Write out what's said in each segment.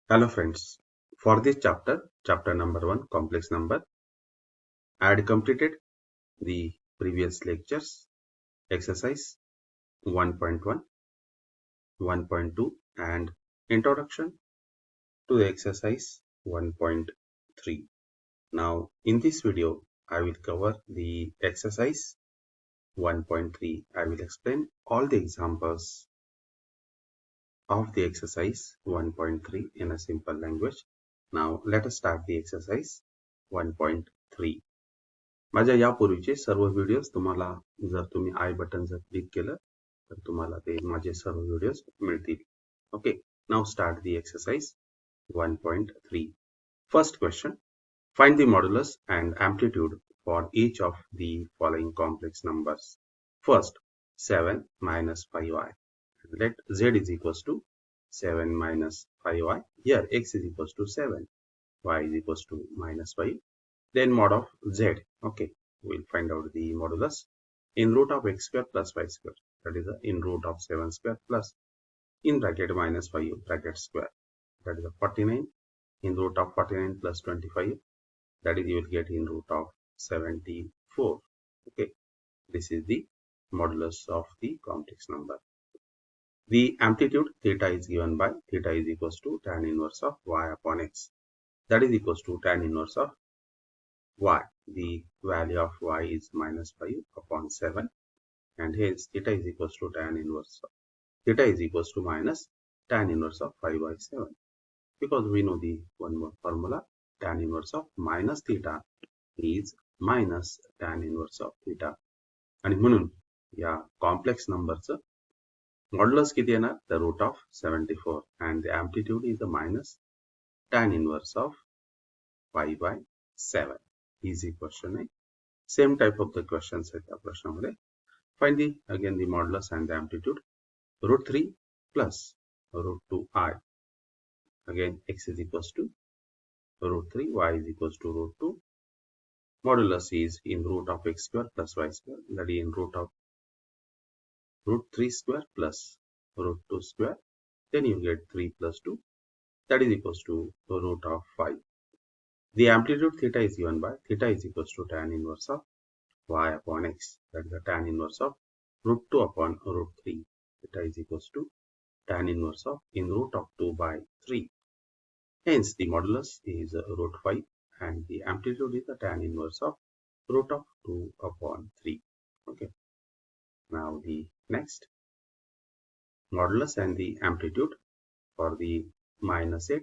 Hello friends, for this chapter number 1, complex number, I had completed the previous lectures, exercise 1.1, 1.2 and introduction to the exercise 1.3. Now in this video, I will cover the exercise 1.3. I will explain all the examples of the exercise 1.3 in a simple language. Now let us start the exercise 1.3. माझ्या यापूर्वीचे सर्व videos तुम्हाला जर तुम्ही आय button जर click केलं तर तुम्हाला ते माझे सर्व व्हिडिओज मिळतील. Okay, now start the exercise 1.3. First question, find the modulus and amplitude for each of the following complex numbers. First 7 minus 5y. Let z is equals to 7 minus 5y. Here x is equals to 7, y is equals to minus 5. Then mod of z. Okay, we'll find out the modulus in root of x square plus y square. That is the in root of 7 square plus in bracket minus 5 bracket square. That is the 49 in root of 49 plus 25. That is you will get in root of 74. Okay, this is the modulus of the complex number. The amplitude theta is given by theta is equals to tan inverse of y upon x. That is equals to tan inverse of y. The value of y is minus 5 upon 7 and hence theta is equals to tan inverse of theta is equals to minus tan inverse of 5 by 7, because we know the one more formula, tan inverse of minus theta is minus tan inverse of theta. आणि म्हणून या complex नंबरचं modulus किती येणार, the root of 74 and the amplitude is the minus tan inverse of 5 by 7. Easy question. Same type of the questions at the प्रश्नामध्ये. Find the again the modulus and the amplitude. Root 3 plus root 2i. Again x is equals to root 3, y is equals to root 2. Modulus is in root of x square plus y square. That is in root of root 3 square plus root 2 square. Then you get 3 plus 2. That is equals to root of 5. The amplitude theta is given by theta is equals to tan inverse of y upon x. That is the tan inverse of root 2 upon root 3. Theta is equals to tan inverse of in root of 2 by 3. Hence the modulus is root 5 and the amplitude is the tan inverse of root of 2 upon 3. Okay. Now the next, modulus and the amplitude for the minus 8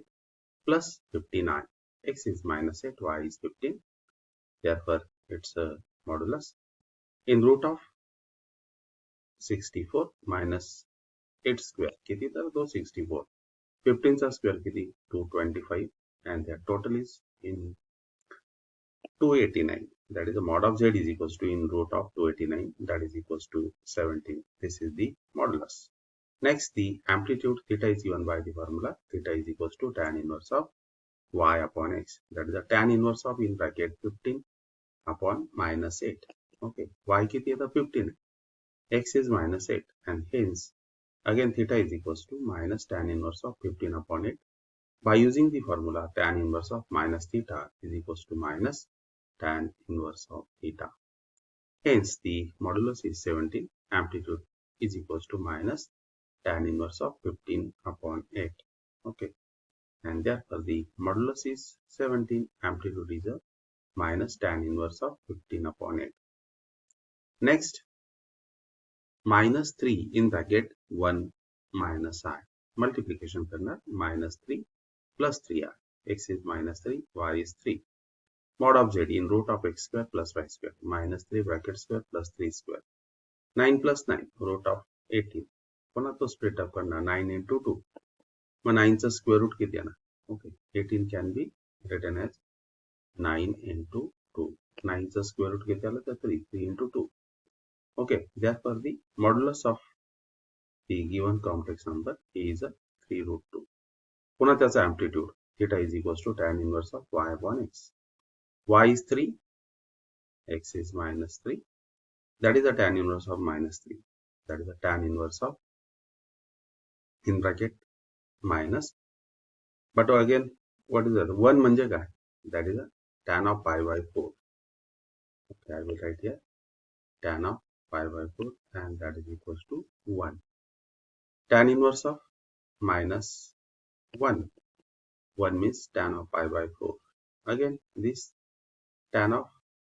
plus 59. X is minus 8, y is 15. Therefore, it's a modulus in root of 64 minus 8 square. किती तर 264. 15 चा square किती 225 and their total is in 289. That is the mod of z is equals to in root of 289. That is equals to 17. This is the modulus. Next, the amplitude theta is given by the formula. Theta is equals to tan inverse of y upon x. That is the tan inverse of in bracket 15 upon minus 8. Okay. Y किती येतं 15. X is minus 8 and hence again theta is equals to minus tan inverse of 15 upon 8. By using the formula tan inverse of minus theta is equals to minus tan inverse of theta. Hence the modulus is 17. Amplitude is equals to minus tan inverse of 15 upon 8. Okay. And therefore the modulus is 17. Amplitude is a minus tan inverse of 15 upon 8. Next, minus 3 in bracket 1 minus I. Multiplication करणार minus 3 plus 3i. X is minus 3, y is 3. Mod of z in root of x square plus y square. Minus 3 bracket square plus 3 square. 9 plus 9 root of 18. पुन्हा तो split up करणार 9 into 2. मग 9 चा square root किती येणार? Okay, 18 can be written as 9 into 2. 9 चा square root किती आलं तर 3 into 2. Okay, therefore the modulus of the given complex number is a 3 root 2. पुन्हा त्याचा amplitude theta is equals to tan inverse of y upon x. Y is 3, x is minus 3. That is the tan inverse of minus 3. That is the tan inverse of in bracket minus But again, what is that? 1 म्हणजे काय? That is a tan of pi by 4. Okay, I will write here tan of pi by 4 and that is equals to 1. Tan inverse of minus 1. 1 means tan of pi by 4. Again, this tan of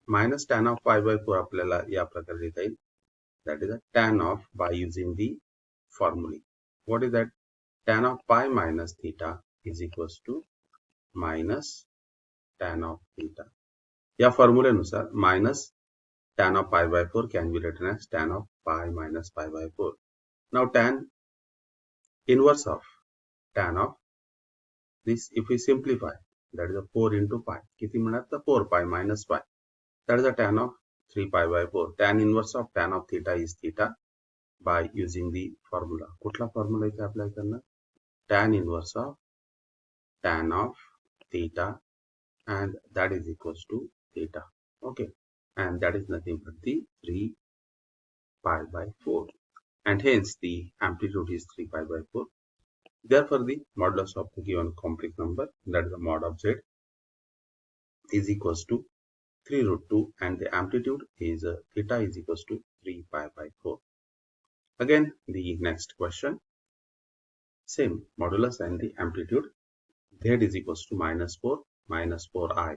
minus tan of pi by 4 आपल्याला या प्रकारे लिहिता येईल. That is a tan of by using the formula. What is that? Tan of pi minus theta is equals to minus tan of theta. या फॉर्म्युलेनुसार minus tan of pi by 4 can be written as tan of pi minus pi by 4. Now tan inverse of tan of this, if we simplify, that is a 4 into pi. किती मिळणार? तर 4 pi minus pi. That is a tan of 3 pi by 4. Tan inverse of tan of theta is theta by using the formula. कुठला formula इथे apply करणार? Tan inverse of tan of theta and that is equals to theta. Okay, and that is nothing but the 3 pi by 4 and hence the amplitude is 3 pi by 4. Therefore, the modulus of the given complex number, that is the mod of z, is equals to 3 root 2 and the amplitude is theta is equals to 3 pi by 4. Again, the next question, same modulus and the amplitude, z is equals to minus 4i.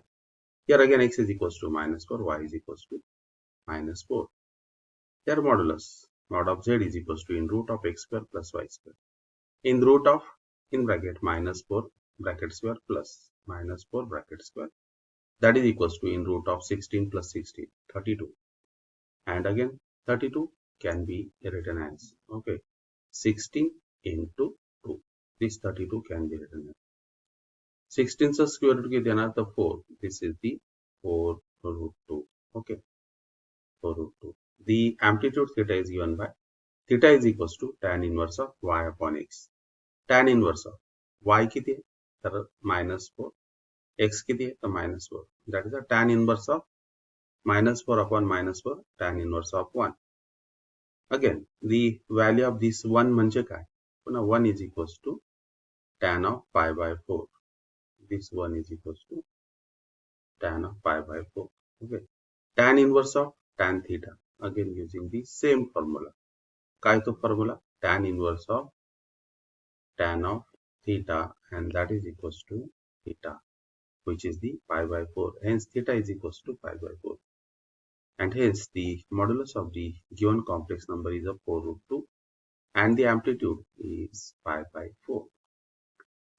Here again x is equals to minus 4, y is equals to minus 4. Here modulus, mod of z is equals to in root of x square plus y square. In root of, in bracket, minus 4 bracket square plus minus 4 bracket square. That is equals to in root of 16 plus 16, 32. And again, 32 can be written as, okay, 16 into 2. This 32 can be written as 16's square root is another 4. This is the 4 root 2. Okay, 4 root 2. The amplitude theta is given by theta is equals to tan inverse of y upon x. Tan inverse of y किती आहे? तर minus 4. X किती आहे? तर minus 4. That is the tan inverse of minus 4 upon minus 4, tan inverse of 1. Again, the value of this 1 म्हणजे काय? पुन्हा 1 is equals to tan of pi by 4. This 1 is equals to tan of pi by 4. Okay. Tan inverse of tan theta. Again, using the same formula. काय तो formula? Tan inverse of tan of theta and that is equals to theta, which is the pi by 4. Hence, theta is equals to pi by 4. And hence, the modulus of the given complex number is a 4 root 2 and the amplitude is pi by 4.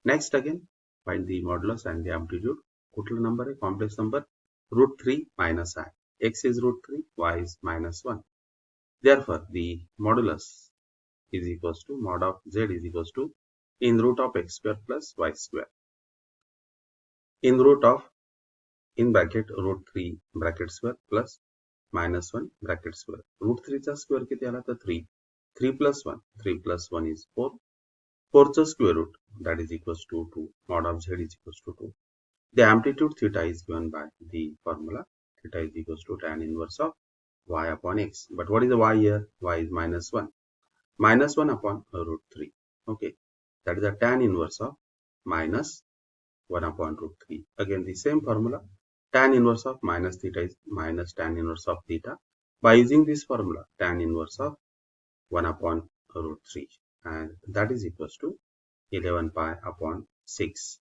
Next again, find the modulus and the amplitude. कुठला number है? Complex number root 3 minus I. X is root 3, y is minus 1. Therefore, the modulus is equals to mod of z is equals to in root of x square plus y square. In root of, in bracket root 3 bracket square plus minus 1 bracket square. Root 3 चा square किती आला? तर 3. 3 plus 1. 3 plus 1 is 4. 4 चा square root, that is equals to 2. Mod of z is equals to 2. The amplitude theta is given by the formula. Theta is equals to tan inverse of y upon x. But what is the y here? Y is minus 1. Minus 1 upon root 3. Okay. That is the tan inverse of minus 1 upon root 3. Again, the same formula. Tan inverse of minus theta is minus tan inverse of theta. By using this formula, tan inverse of 1 upon root 3. And that is equals to 11 pi upon 6.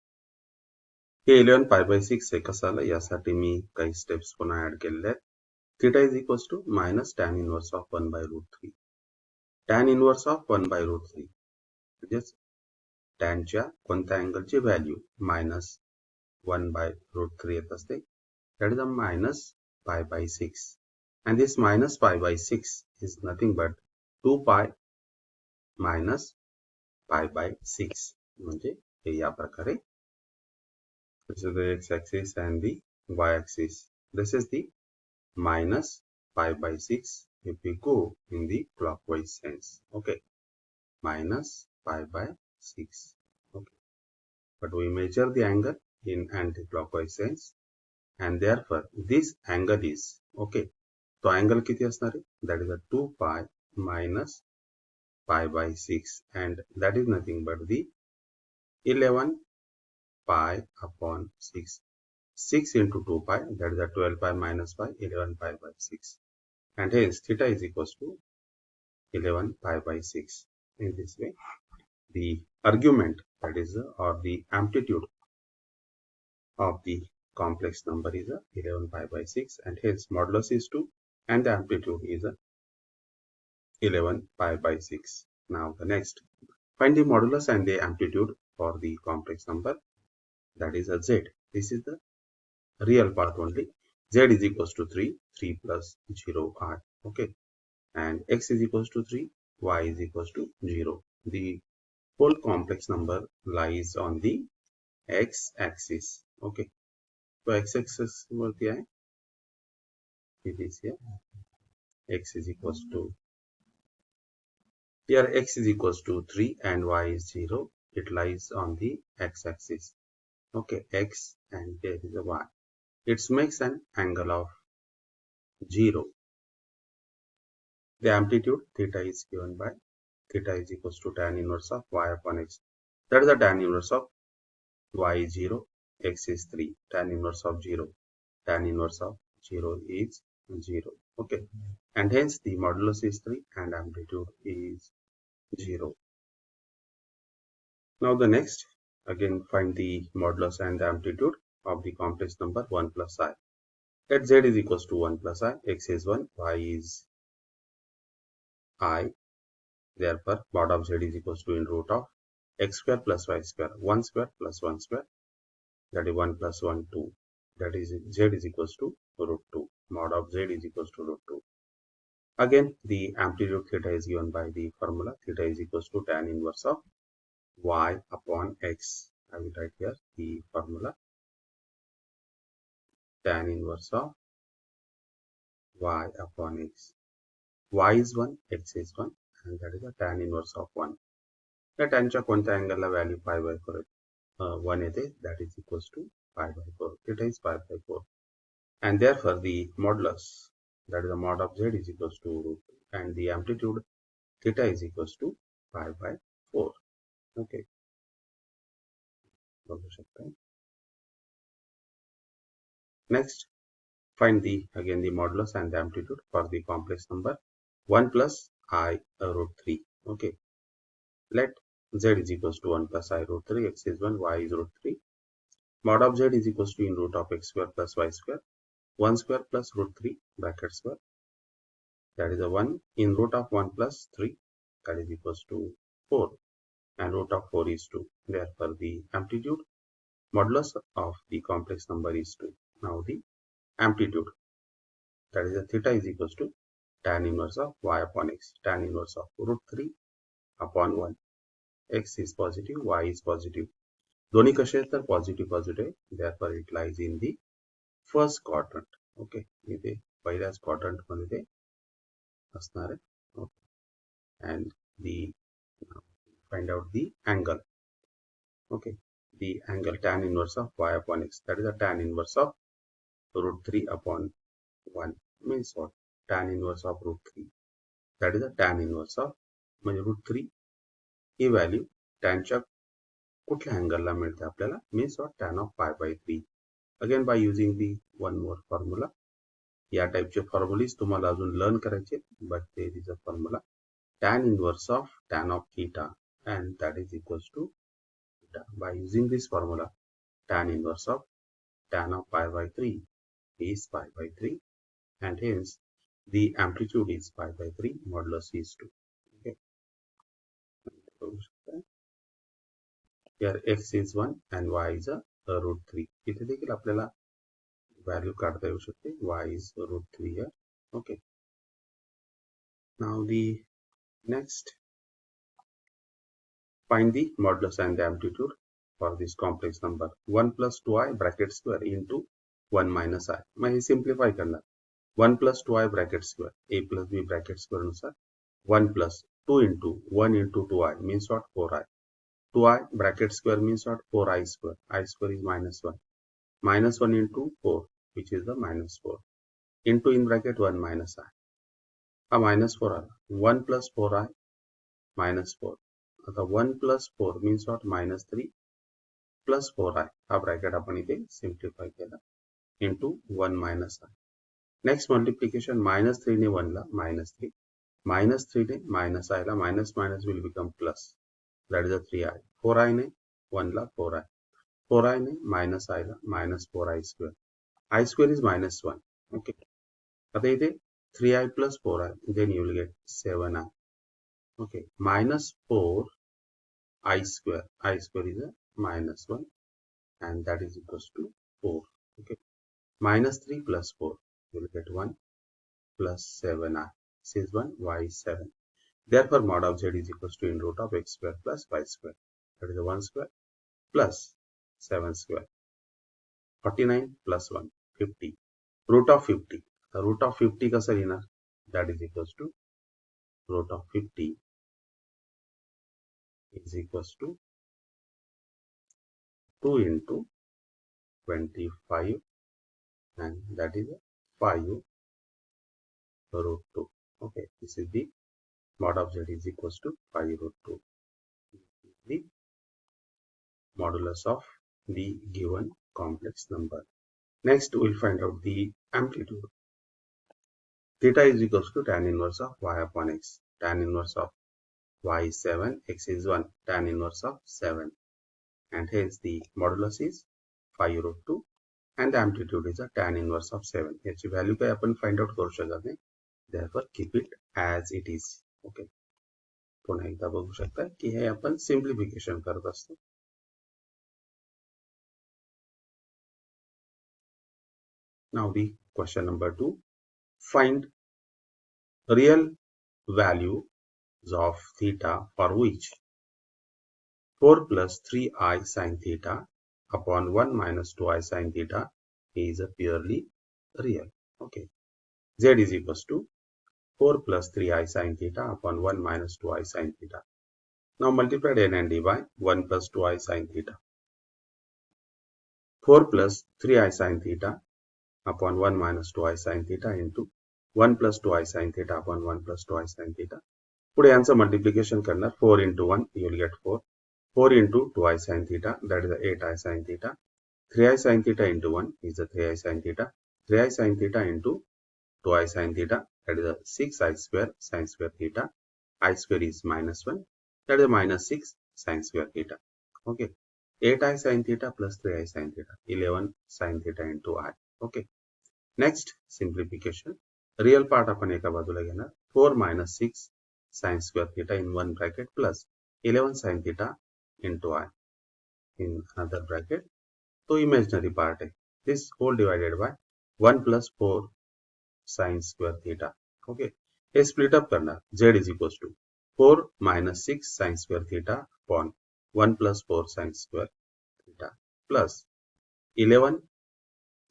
Hey 11 pi by 6 हे कसं आलं? यासाठी मी काही steps पुन्हा add केलेले आहेत. Theta is equals to minus tan inverse of 1 by root 3. Tan inverse of 1 by root 3 म्हणजेच टॅनच्या कोणत्या अँगलची व्हॅल्यू मायनस 1 by root 3 येत असते. That is a minus pi by 6 and this minus pi by 6 is nothing but 2 pi minus pi by 6 म्हणजे हे या प्रकारे. This is the x-axis and the y-axis. This is the minus pi by 6 if we go in the clockwise sense. Okay, minus pi by 6. Okay, but we measure the angle in anti-clockwise sense and therefore this angle is okay. So angle किती असणार आहे? That is a 2 pi minus pi by 6 and that is nothing but the 11 pi upon 6. 6 into 2 pi, that is a 12 pi minus pi, 11 pi by 6. And hence theta is equals to 11 pi by 6. In this way, the argument, that is or the amplitude of the complex number is 11 pi by 6, and hence modulus is 2 and the amplitude is 11 pi by 6. Now the next, find the modulus and the amplitude for the complex number, that is a z. This is the real part only. Z is equals to 3, 3 plus 0 r. Okay. And x is equals to 3, y is equals to 0. The whole complex number lies on the x axis. Okay. So x axis वरती आहे. It is here. X is equals to, here x is equals to 3 and y is 0. It lies on the x axis. Okay, x and here is a y. It makes an angle of 0. The amplitude theta is given by theta is equals to tan inverse of y upon x. That is the tan inverse of y is 0, x is 3. Tan inverse of 0. Tan inverse of 0 is 0. Okay. And hence the modulus is 3 and amplitude is 0. Now the next, again find the modulus and the amplitude of the complex number 1 plus I. Let z is equals to 1 plus I, x is 1, y is I. Therefore, mod of z is equals to in root of x square plus y square, 1 square plus 1 square, that is 1 plus 1, 2. That is z is equals to root 2. Mod of z is equals to root 2. Again, the amplitude theta is given by the formula. Theta is equals to tan inverse of y upon x. I will write here the formula. Tan inverse of y upon x. Y is 1, x is 1, and that is a tan inverse of 1. या tanच्या कोणत्या अँगलला value pi by 4 1 येते, that is equals to pi by 4. Theta is pi by 4. And therefore the modulus, that is the mod of z is equals to root 2, and the amplitude theta is equals to pi by 4. Okay. Next, find again the modulus and the amplitude for the complex number 1 plus I root 3. Okay. Let z is equals to 1 plus I root 3, x is 1, y is root 3. Mod of z is equals to in root of x square plus y square, 1 square plus root 3 bracket square. That is a 1 in root of 1 plus 3, that is equals to 4, and root of 4 is 2. Therefore, the amplitude modulus of the complex number is 2. Now the amplitude, that is a theta is equals to tan inverse of y upon x, tan inverse of root 3 upon 1. X is positive, y is positive. दोन्ही कसे आहेत तर positive positive, therefore it lies in the first quadrant. Okay, इथे पहिल्याच quadrant मध्ये ते असणार आहे. Okay. And find out the angle. Okay, the angle tan inverse of y upon x, that is a tan inverse of root 3 upon 1. Means what? Tan inverse of root 3, that is a tan inverse of म्हणजे root 3 ही value टॅनच्या कुठल्या अँगलला मिळते आपल्याला, means of tan of pi by 3. Again by using the one more formulae. या टाईपचे फॉर्म्युलीज तुम्हाला अजून लर्न करायचे, but there is a formula tan inverse of tan of theta, and that is equals to theta. By using this formula, tan inverse of tan of pi by 3 is pi by 3, and hence the amplitude is pi by 3, modulus is 2. Okay. Here x is 1 and y is a root 3. इथे देखील आपल्याला value काढता येऊ शकते. y is root 3 here. Okay. Now the next, find the modulus and the amplitude for this complex number 1 plus 2i bracket square into 1 minus I. मैं हे simplify करणार. 1 plus 2i bracket square, a plus b bracket square नुसार 1 plus 2 into 1 into 2i means what? 4i. 2i bracket square means what? 4i square. I square is minus 1. Minus 1 into 4, which is the minus 4. Into in bracket 1 minus I. A minus 4 आला. 1 plus 4i minus 4. आता 1 plus 4 means what? Minus 3. Plus 4i हा bracket आपण इथे simplify केला into 1 minus i. Next multiplication -3 ने 1 ला -3, -3 ने minus i ला minus minus will become plus, that is a 3i. 4i ने 1 ला 4i, 4i ने मायनस i ला minus 4i square, i square is -1. Okay, आता इथे 3i plus 4i, then you will get 7i. Okay, minus 4i square. I square is a -1 and that is equals to 4. Okay, minus 3 plus 4, you will get 1 plus 7i. This is 1, y is 7. Therefore, mod of z is equals to in root of x square plus y square. That is 1 square plus 7 square. 49 plus 1, 50. Root of 50. The root of 50 का sir येणार, that is equals to root of 50 is equals to 2 into 25 and that is 5 root 2. Okay, this is the mod of z is equals to 5 root 2. The modulus of the given complex number. Next, we will find out the amplitude. Theta is equals to tan inverse of y upon x. Tan inverse of y is 7, x is 1, tan inverse of 7. And hence the modulus is 5 root 2 and the amplitude is a tan inverse of 7. याची value काय आपण find out करू शकत नाही. Therefore, keep it as it is. Okay. पुन्हा एकदा बघू शकता की हे आपण सिम्प्लिफिकेशन करत असतो. Now the question number 2. Find real values of theta for which 4 plus 3i sin theta upon 1 minus 2i sin theta is a purely real. Okay. Z is equals to 4 plus 3i sin theta upon 1 minus 2i sin theta. Now multiply n and d by 1 plus 2i sin theta. 4 plus 3i sin theta upon 1 minus 2i sin theta into 1 plus 2i sin theta upon 1 plus 2i sin theta. पुढे यांचं multiplication करणार 4 into 1 you will get 4. 4 into 2i sin theta, that is 8i sin theta. 3i sin theta into 1 is the 3i sin theta. 3i sin theta into 2i sin theta, that is a 6i square sin square theta. I square is -1, that is minus 6 sin square theta. Okay, 8i sin theta plus 3i sin theta, 11 sin theta into I. Okay, next simplification. Real part आपण एका बाजूला घेणार 4 minus 6 sin square theta in one bracket plus 11 sin theta into I in another bracket. तो imaginary part है. This whole divided by 1 plus 4 sin square theta. Okay, hey split up करना z is equals to 4 minus 6 sin square theta upon 1 plus 4 sin square theta plus 11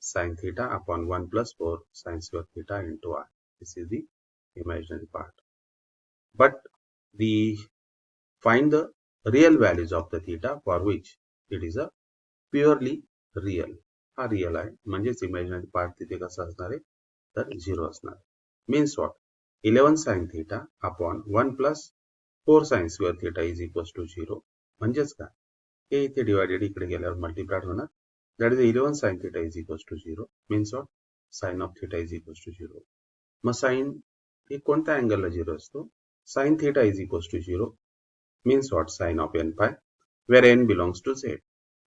sin theta upon 1 plus 4 sin square theta into r. This is the imaginary part. But find the real values of the theta for which it is a purely real. हा real आहे म्हणजेच imaginary part तिथे कसा असणार आहे तर 0 असणार. Means what? 11 sin theta upon 1 plus 4 sin square theta is equals to 0. म्हणजेच काय? हे इथे डिवाइडेड इकडे गेल्यावर मल्टिप्लाय होणार. That is 11 sin theta is equals to 0. Means what? Sin of theta is equals to 0. Mug sin हे कोणत्या अँगलला 0 असतो? Sin theta is equals to 0. Means what? Sin of n pi, where n belongs to z.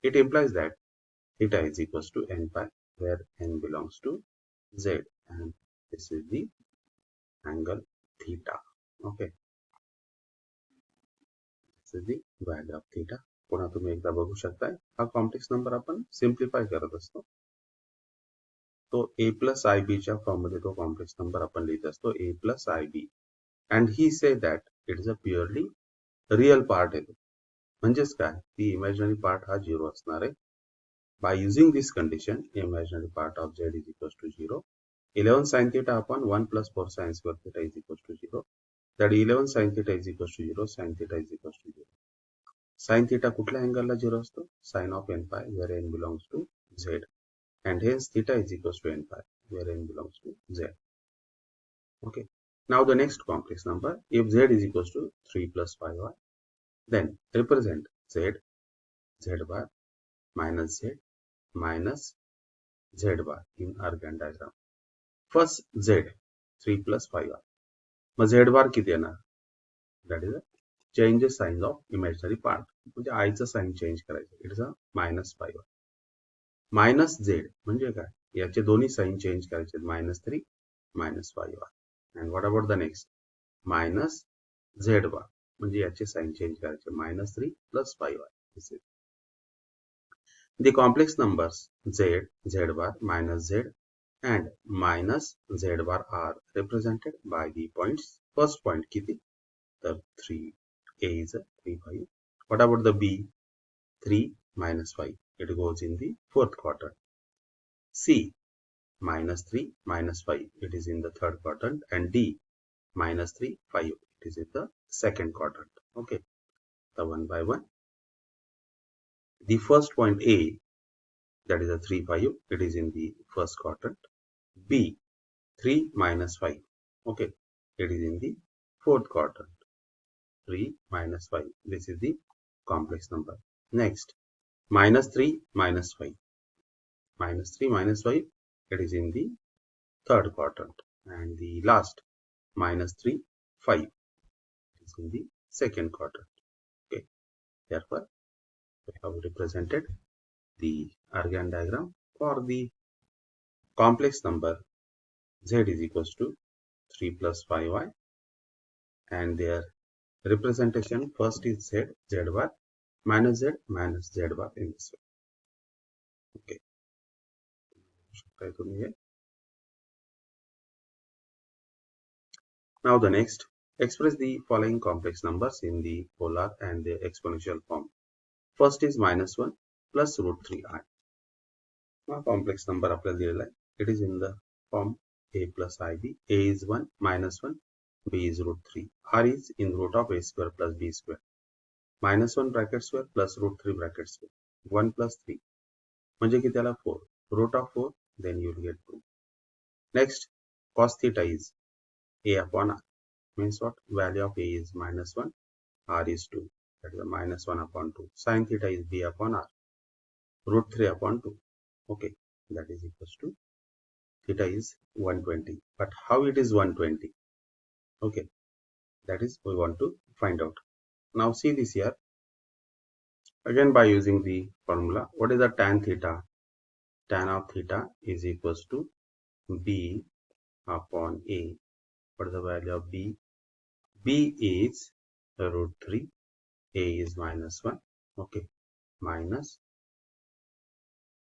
It implies that theta is equals to n pi, where n belongs to z. And this is the angle theta. Okay. This is the value of theta. पुन्हा तुम्ही एकदा बघू शकताय हा complex number आपण simplify करत असतो. तो a plus ib च्या फॉर्म मध्ये तो कॉम्प्लेक्स नंबर आपण लिहित असतो a plus ib. And he said that it is a purely real part आहे. म्हणजेच काय? ती imaginary part हा 0 असणार आहे. By using this condition, imaginary part of z is equals to 0. 11 sin theta upon 1 plus 4 sin square theta is equals to 0. That 11 sin theta is equals to 0, sin theta is equals to 0. Sin theta कुठल्या अँगलला 0 असतो? Sin of n pi, where n belongs to z. And hence theta is equals to n pi, where n belongs to z. Okay. Now the next complex number, if z is equals to 3 plus 5y, then represent z bar minus z minus z bar in Argand diagram. First z 3 plus 5r. Mug z bar किती येणार? That is a change the sign of imaginary part. म्हणजे I चं sign change करायचं. It is a minus 5r. Minus z म्हणजे काय? याचे दोन्ही sign change करायचे. minus 3 minus 5r. And what about the next? minus z bar म्हणजे याचे साइन चेंज करायचे. minus 3 plus 5r. This is the complex numbers z, z bar, minus z and minus z bar are represented by the points. First point किती? तर 3. A is a 3, 5. What about the B? 3 minus 5. It goes in the fourth quadrant. C minus 3 minus 5. It is in the third quadrant. And D minus 3, 5. It is in the second quadrant. Okay. The one by one. The first point A, that is a 3, 5. It is in the first quadrant. B 3 minus 5. Okay. It is in the fourth quadrant. 3 minus 5. This is the complex number. Next, minus 3 minus 5. Minus 3 minus 5. It is in the third quadrant. And the last, minus 3, 5. It is in the second quadrant. Okay. Therefore, we have represented the Argand diagram for the complex number z is equals to 3 plus 5y. And their representation first is z, z bar, minus z bar in this way. Okay. Now the next, express the following complex numbers in the polar and the exponential form. First is minus 1 plus root 3i. Now complex number आपल्याला दिलेला आहे. It is in the form a plus ib. A is 1 minus 1. B is root 3. R is in root of a square plus b square. Minus 1 bracket square plus root 3 bracket square. 1 plus 3. म्हणजे किती आला 4. Root of 4, then you will get 2. Next, cos theta is a upon r. Means what? Value of a is minus 1, r is 2. That is a minus 1 upon 2. Sin theta is b upon r. Root 3 upon 2. Okay, that is equals to theta is 120. But how it is 120? Okay, that is we want to find out. Now see this here. Again by using the formula, what is the tan theta? Tan of theta is equals to b upon a. What is the value of b? B is root 3. A is minus 1. Okay, minus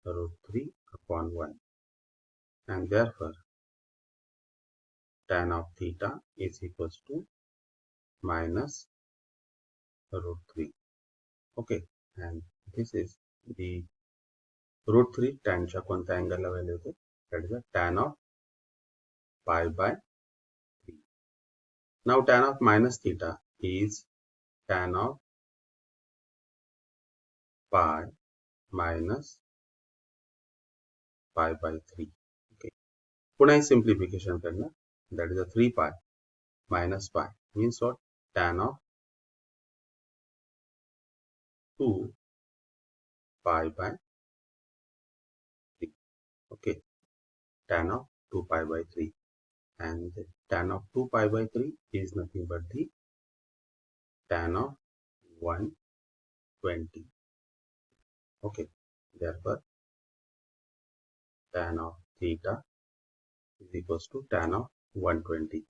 root 3 upon 1. And therefore, tan of theta is equals to minus root 3. Okay, and this is the root 3 tan च्या कोणत्या angle ला value होते? That is the tan of pi by 3. Now tan of minus theta is tan of pi minus pi by 3. Okay. पुन्हा simplification करना. That is a 3 pi minus pi. Means what? Tan of 2 pi by 3. Okay. Tan of 2 pi by 3. And tan of 2 pi by 3 is nothing but the tan of 120. Okay. Therefore, tan of theta is equals to tan of 120.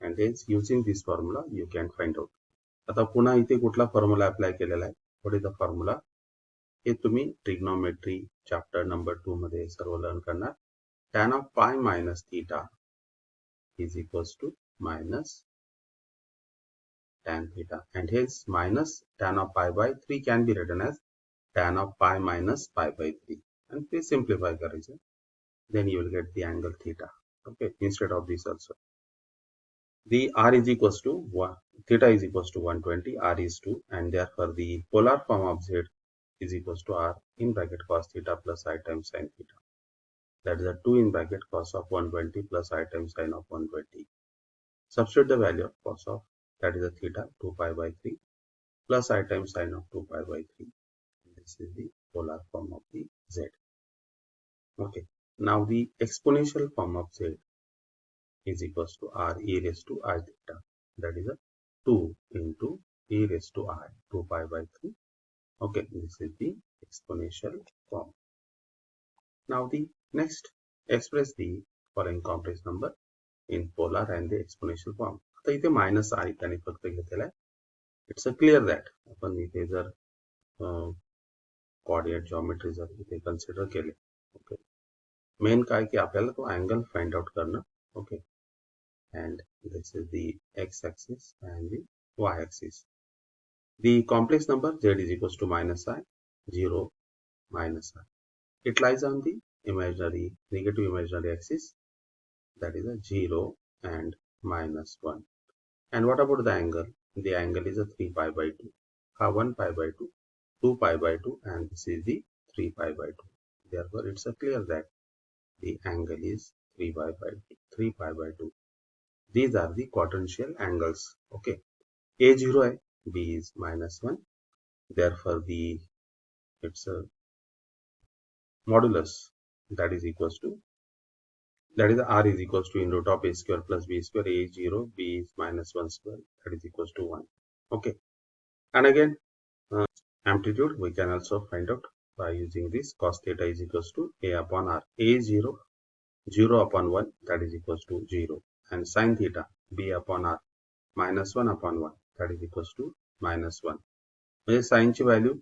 And hence using this formula you can find out. आता पुन्हा इथे कुठला formula apply केलेला आहे? What is the formula? हे तुम्ही trigonometry chapter number 2 मध्ये सर्व लर्न करणार. tan of pi minus theta is equals to minus tan theta, and hence minus tan of pi by 3 can be written as tan of pi minus pi by 3. And please simplify करायचं. Then you will get the angle theta. Okay, instead of this also. The r is equals to 1, theta is equals to 120, r is 2, and therefore the polar form of z is equals to r in bracket cos theta plus I times sin theta. That is a 2 in bracket cos of 120 plus I times sin of 120. Substitute the value of cos of, that is a theta, 2 pi by 3 plus I times sin of 2 pi by 3. This is the polar form of the z. Okay, now the exponential form of z is equals to r e raised to I theta, that is a 2 into e raised to I 2 pi by 3. Okay, this is the exponential form. Now the next, express the following complex number in polar and the exponential form. आता इथे minus I त्याने फक्त घेतलेला आहे. It's a clear that आपण इथे जर coordinate geometry जर इथे कन्सिडर केले, ओके, मेन काय की आपल्याला तो अँगल फाइंड आउट करणं. Okay, and this is the x-axis and the y-axis. The complex number z is equals to minus I, 0, minus I. It lies on the negative imaginary axis, that is a 0 and minus 1. And what about the angle? The angle is a 3 pi by 2. 1 pi by 2, 2 pi by 2, and this is the 3 pi by 2. Therefore, it's a clear that the angle is 3 pi by 2, 3 pi by 2. These are the quadrantial angles. Okay, A 0, B is minus 1. Therefore, it's a modulus that is equals to, that is r is equals to in root of a square plus b square. A is 0, b is minus 1 square, that is equals to 1. Okay, and again amplitude we can also find out by using this. Cos theta is equals to a upon r. A is 0, 0 upon 1, that is equals to 0, and sin theta b upon r minus 1 upon 1, that is equals to minus 1. म्हणजे sin ची value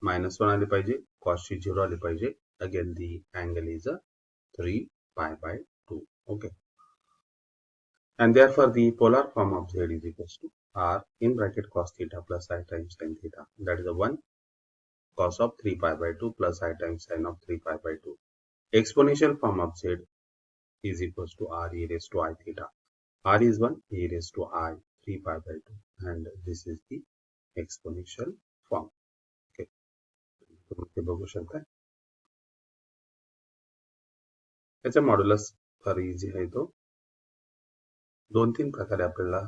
minus 1 आली पाहिजे, cos ची 0 आली पाहिजे. Again the angle is a 3 pi by 2. Okay, and therefore the polar form of z is equals to r in bracket cos theta plus I times sin theta, that is a 1 cos of 3 pi by 2 plus I times sin of 3 pi by 2. Exponential form of z is equals to r e raised to I theta. R is 1, e raised to I 3 pi by 2, and this is the exponential form. Okay, तुम्ही ते बघू शकता. याचा modulus फार easy आहे, तो 2-3 प्रकारे आपल्याला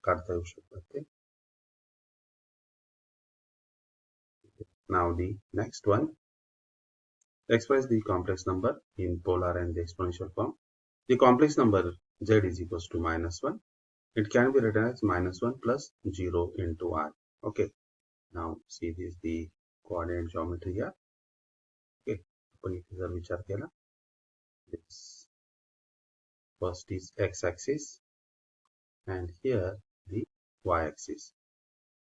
काढता येऊ शकतात ते. Now the next one, express the complex number in polar and the exponential form. The complex number z is equals to minus 1. It can be written as minus 1 plus 0 into I. Okay, now see this is the coordinate geometry here. Okay, आपण इथे जर विचार केला, this first is x-axis and here the y-axis.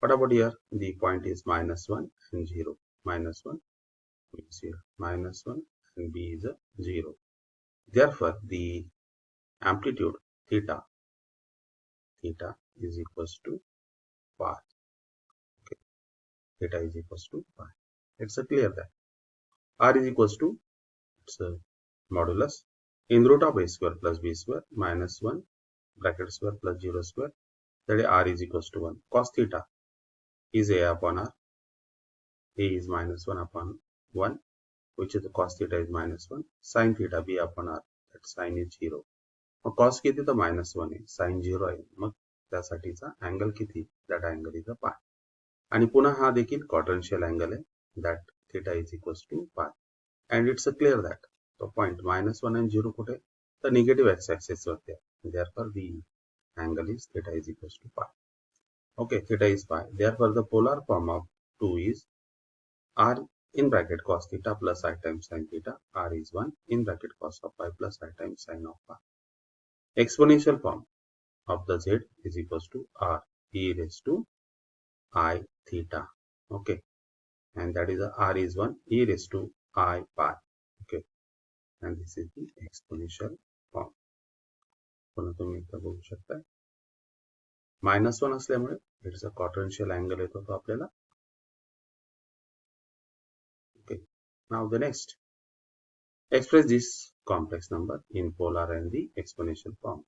What about here? The point is minus 1 and 0. Minus 1 means here minus 1 and b is a 0. Therefore, the amplitude theta is equals to pi. Okay, theta is equals to pi. It's a clear that r is equals to, it's a modulus in root of a square plus b square minus 1 bracket square plus 0 square, that is r is equals to 1. Cos theta is a upon r. A is minus 1 upon 1, which is the cos theta is minus 1. Sin theta b upon r, that sin is 0. Mug cos किती तर minus 1 आहे, sin 0 आहे, मग त्यासाठीचा angle किती, that angle is a pi. आणि पुन्हा हा देखील quadrantial angle आहे, that theta is equals to pi. And it's a clear that the point minus 1 and 0 कुठे, तर negative x-axis वरती आहे. Therefore the angle is theta is equals to pi. Okay, theta is pi. Therefore the polar form of 2 is r in bracket cos theta plus I times sin theta. R is 1 in bracket cos of pi plus I times sin of pi. Exponential form of the z is equals to r e raised to I theta. Okay, and that is a r is 1 e raised to I pi. Okay, and this is the exponential form. पुन्हा तुम्ही इथे बघू शकता, minus 1 असल्यामुळे it's a quadrantial angle येतो तो आपल्याला. Okay, now the next, express this complex number in polar and the exponential form.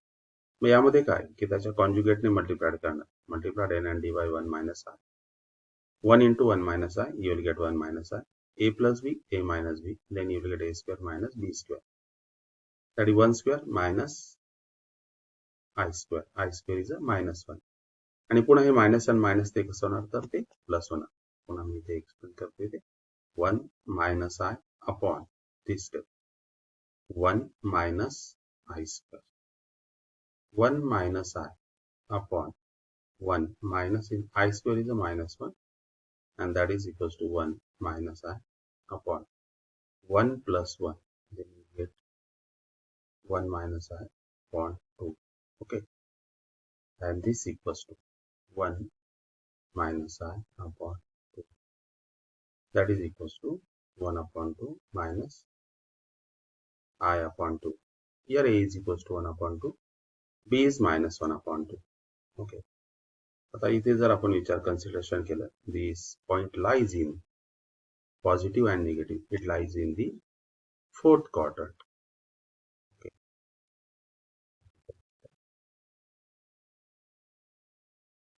मग यामध्ये काय की त्याच्या कॉन्जुगेटने मल्टिप्लाइड करणार, multiplied n and d by 1 minus I. 1 into 1 minus I, you will get 1 minus I. A plus b, a minus b, then you will get a square minus b square. That is 1 square minus I square. I square is a minus 1. आणि पुन्हा हे minus आणि minus ते कसं होणार, तर ते plus होणार. पुन्हा मी ते एक्सप्लेन करते ते. 1 minus I upon this step 1 minus I square. 1 minus I upon 1 minus in I square is a minus 1 and that is equals to 1 minus I upon 1 plus 1. Then you get 1 minus I upon 2. Okay. And this equals to 1 minus I upon 2. That is equals to 1 upon 2 minus I upon 2. Here A is equals to 1 upon 2. B is minus 1 upon 2. Okay. आता इथे जर आपण विचार consideration केलं, this point lies in positive and negative. It lies in the fourth quadrant. Okay.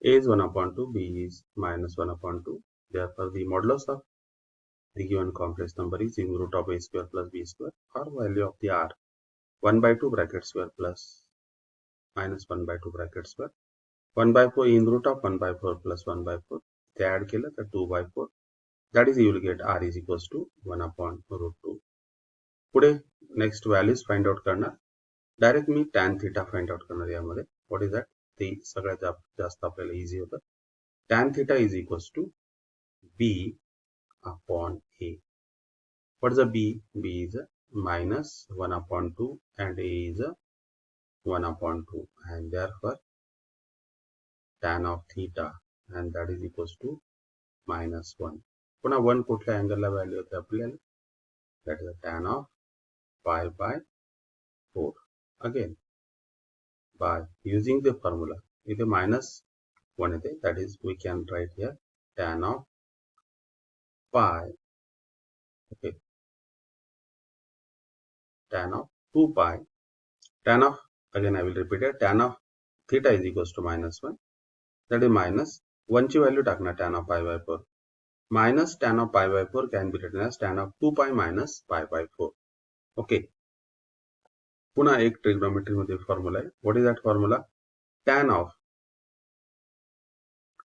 A is 1 upon 2, B is minus 1 upon 2. Therefore, the modulus of the given complex number is in root of A square plus B square or value of the R 1 by 2 bracket square plus minus 1 by 2 bracket square 1 by 4 in root of 1 by 4 plus 1 by 4. ते add केलं तर 2 by 4. That is you will get R is equals to 1 upon root 2. पुढे next values find out करणार. Direct मी tan theta find out करणार यामध्ये. What is that? ते सगळ्यात जास्त आपल्याला easy होतं. Tan theta is equals to B upon A. What is a B? B is a minus 1 upon 2 and A is a 1 upon 2 and therefore tan of theta and that is equals to minus 1. पुन्हा 1 कुठल्या अँगलला value होते आपल्याला? That is a tan of pi by 4. Again, by using the formula, if the minus 1 is there, that is we can write here tan of pi, okay, tan of 2 pi, tan of, again I will repeat it, tan of theta is equals to minus 1. That is minus 1 ची value टाकणार tan of pi by 4. Minus tan of pi by 4 can be written as tan of 2 pi minus pi by 4. Okay. पुन्हा एक trigonometry मध्ये formula आहे. What is that formula? Tan of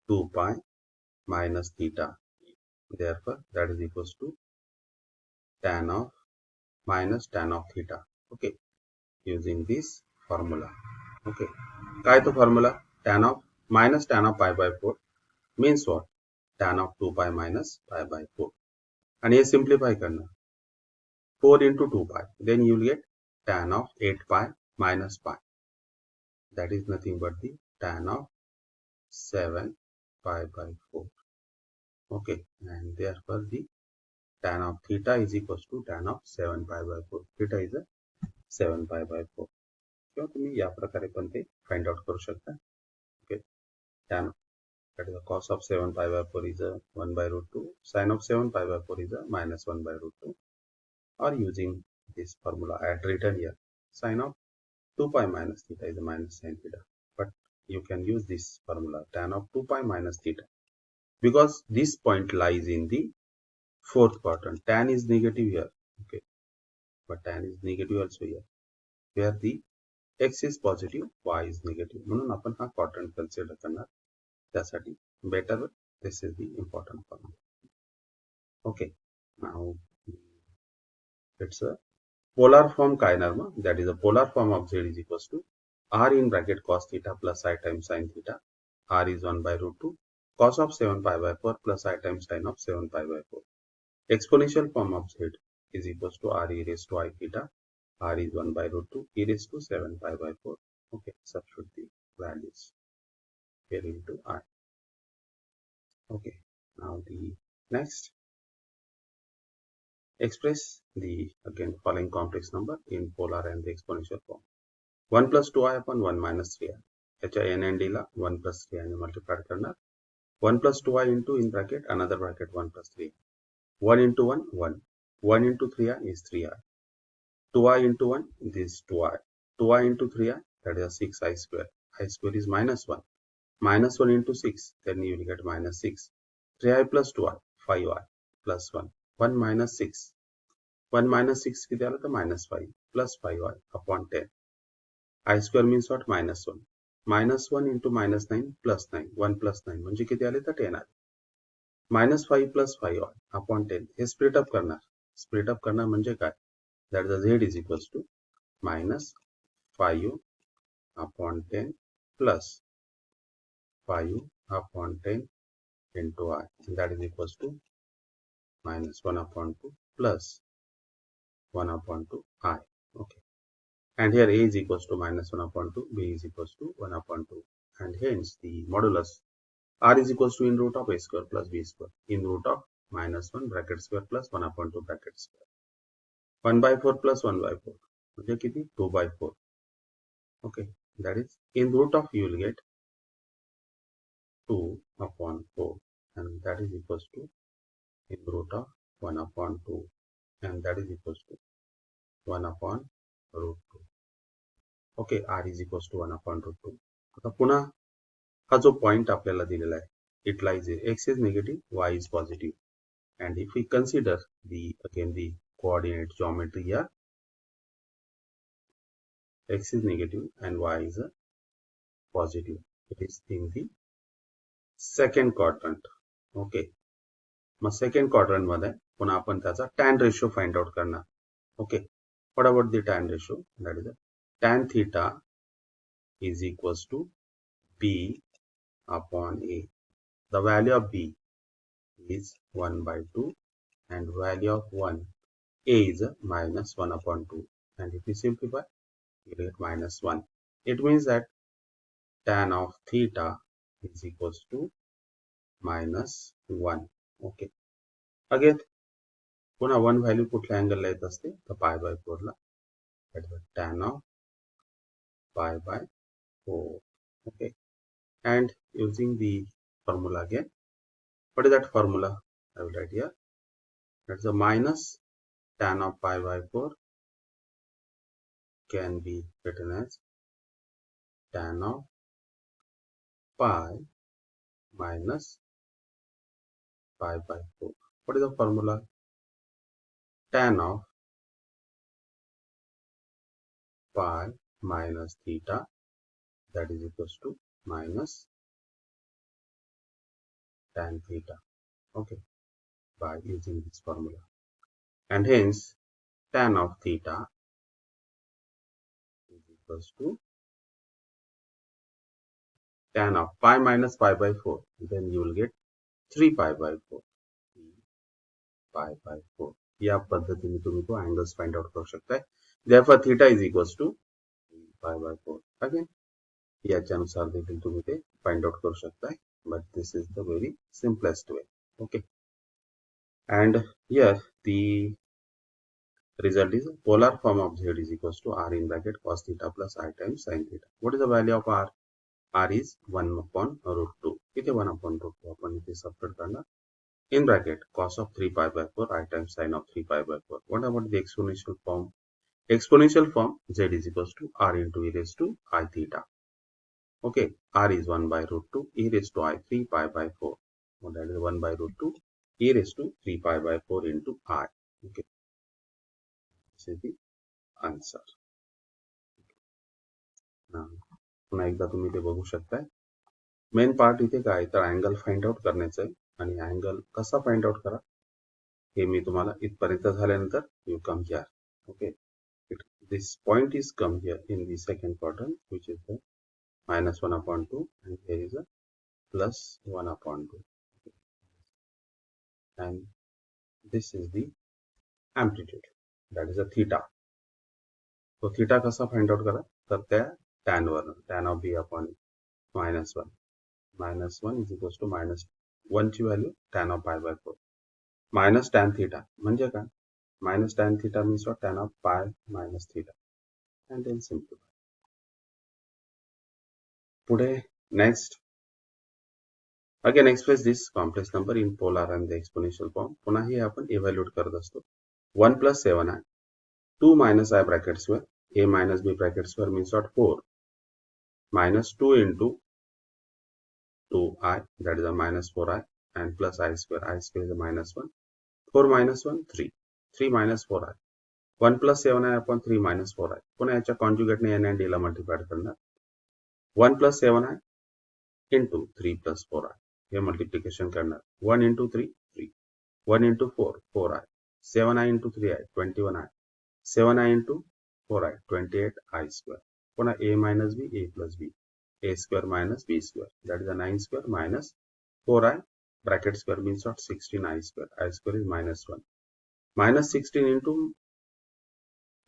2 pi minus theta. Therefore, that is equals to tan of minus tan of theta. Okay. Using this formula. Okay. काय तो formula? Tan of minus tan of pi by 4 means what? Tan of 2 pi minus pi by 4. And ये simplify करना. 4 into 2 pi. Then you will get tan of 8 pi minus pi. That is nothing but the tan of 7 pi by 4. Okay. And therefore the tan of theta is equals to tan of 7 pi by 4. Theta is a 7 pi by 4. किंवा तुम्ही या प्रकारे पण ते find out करू शकता. Okay. Tan, that is the cos of 7 pi by 4 is a 1 by root 2. Sin of 7 pi by 4 is a minus 1 by root 2. Or using this formula I had written here, sin of 2 pi minus theta is a minus sin theta. But you can use this formula, tan of 2 pi minus theta. Because this point lies in the fourth quadrant. Tan is negative here. Okay. But tan is negative also here. Where the x is positive, y is negative. म्हणून आपण हा quadrant consider करणार. त्यासाठी better, this is the important formula. Okay. Now it's a polar form काय येणार मग? That is a polar form of z is equals to r in bracket cos theta plus I times sin theta. R is 1 by root 2. Cos of 7 pi by 4 plus I times sin of 7 pi by 4. Exponential form of z is equals to r e raised to I theta. R is 1 by root 2 e raised to 7 pi by 4. Okay, substitute the values here into I. Okay, now the next. Express the again following complex number in polar and the exponential form. 1 plus 2i upon 1 minus 3i. याच्या n and d La 1 plus 3i ने multiply करणार. 1 plus 2i into in bracket another bracket 1 plus 3i. 1 into 1 1. 1 into 3i is 3i. 2i into 1 this 2i. 2i into 3i that is 6i square. I square is minus 1. Minus 1 into 6 then you will get minus 6. 3i plus 2i 5i plus 1. 1 minus 6. 1 minus 6 किती आलं तर minus 5 plus 5i upon 10. I square means what? Minus 1. Minus 1 into minus 9 plus 9. 1 plus 9 म्हणजे किती आले तर 10 आले. -5 + 5 upon 10 हे split up करणार म्हणजे काय, that is z is equals to -5 upon 10 plus 5 upon 10 into I, that is equals to -1 upon 2 plus 1 upon 2 I. Okay, and here A is equals to -1 upon 2, B is equals to 1 upon 2, and hence the modulus R is equals to in root of A square plus B square in root of -1 bracket square plus 1 upon 2 bracket square. 1 by 4 plus 1 by 4 म्हणजे किती 2 by 4. Okay, that is in root of you will get 2 upon 4, and that is equals to in root of 1 upon 2, and that is equals to 1 upon root 2. Okay, R is equals to 1 upon root 2. आता पुन्हा हा जो point आपल्याला दिलेला आहे, it lies here. X is negative, Y is positive, and if we consider the coordinate geometry here, X is negative and Y is a positive. It is in the second quadrant. Okay, mug second quadrant मध्ये पुन्हा आपण त्याचा tan ratio find out करणार. Okay, what about the tan ratio? That is tan theta is equals to B upon A. The value of B is 1 by 2 and value of 1 A is -1 upon 2, and if we simplify you get -1. It means that tan of theta is equals to -1. Okay, again पुन्हा 1 value कुठल्या अँगलला येत असते तर pi by 4 ला, tan of pi by 4. Okay, and using the formula again, what is that formula? I will write here. That's a minus tan of pi by 4 can be written as tan of pi minus pi by 4. What is the formula? Tan of pi minus theta, that is equals to minus tan theta. Okay, by using this formula, and hence tan of theta is equals to tan of pi minus pi by 4, then you will get 3 pi by 4. 3 pi by 4. या पद्धतीने तुम्ही तो angles find out करू शकताय. Therefore theta is equals to 3 pi by 4. Again, याच्यानुसार देखील तुम्ही ते find out करू शकताय, but this is the very simplest way. Okay, and here the result is polar form of Z is equals to R in bracket cos theta plus I times sin theta. What is the value of R? R is 1 upon root 2. इथे 1 upon root 2 आपण इथे subtract करणार. In bracket cos of 3 pi by 4 I times sin of 3 pi by 4. What about the exponential form? Exponential form Z is equals to R into e raised to I theta. Okay, R is 1 by root 2 e raised to I 3 pi by 4. Well, that is 1 by root 2 e raised to 3 pi by 4 into I. Okay, this is the answer. Now, पुन्हा एकदा तुम्ही ते बघू शकताय. Main part इथे काय तर angle find out करण्याचं आहे, आणि अँगल कसा फाइंड आउट करा हे मी तुम्हाला इथपर्यंत झाल्यानंतर you come here. Okay, this point is come here in the second quadrant, which is the -1 upon 2, and here is a +1 upon 2. Okay, and this is the amplitude, that is a theta. So theta कसा find out करा तर त्या tan were, tan of b upon -1. -1 is equals to -1 ची value tan of pi by 4 minus tan theta म्हणजे काय, minus tan theta means what, tan of pi minus theta, and then simplify. पुढे next, again express this complex number in polar and the exponential form. पुन्हा हे आपण evaluate करत असतो. 1 plus 7i, 2 minus I bracket square, a minus b bracket square means what, 4 minus 2 into 2i, that is a minus 4i, and plus I square is a -1, 4 minus 1 3, 3 minus 4i, 1 plus 7i upon 3 minus 4i. पुन्हा याच्या कॉन्जुगेटने n and d ला multiply करणार. 1 plus 7i into 3 plus 4i. हे multiplication करणार. 1 into 3 3, 1 into 4 4i, 7i into 3i 21i, 7i into 4i 28i square. पुन्हा a minus b, a plus b, a square minus b square, that is a 9 square minus 4i, bracket square means what, 16i square, I square is minus 1, minus 16 into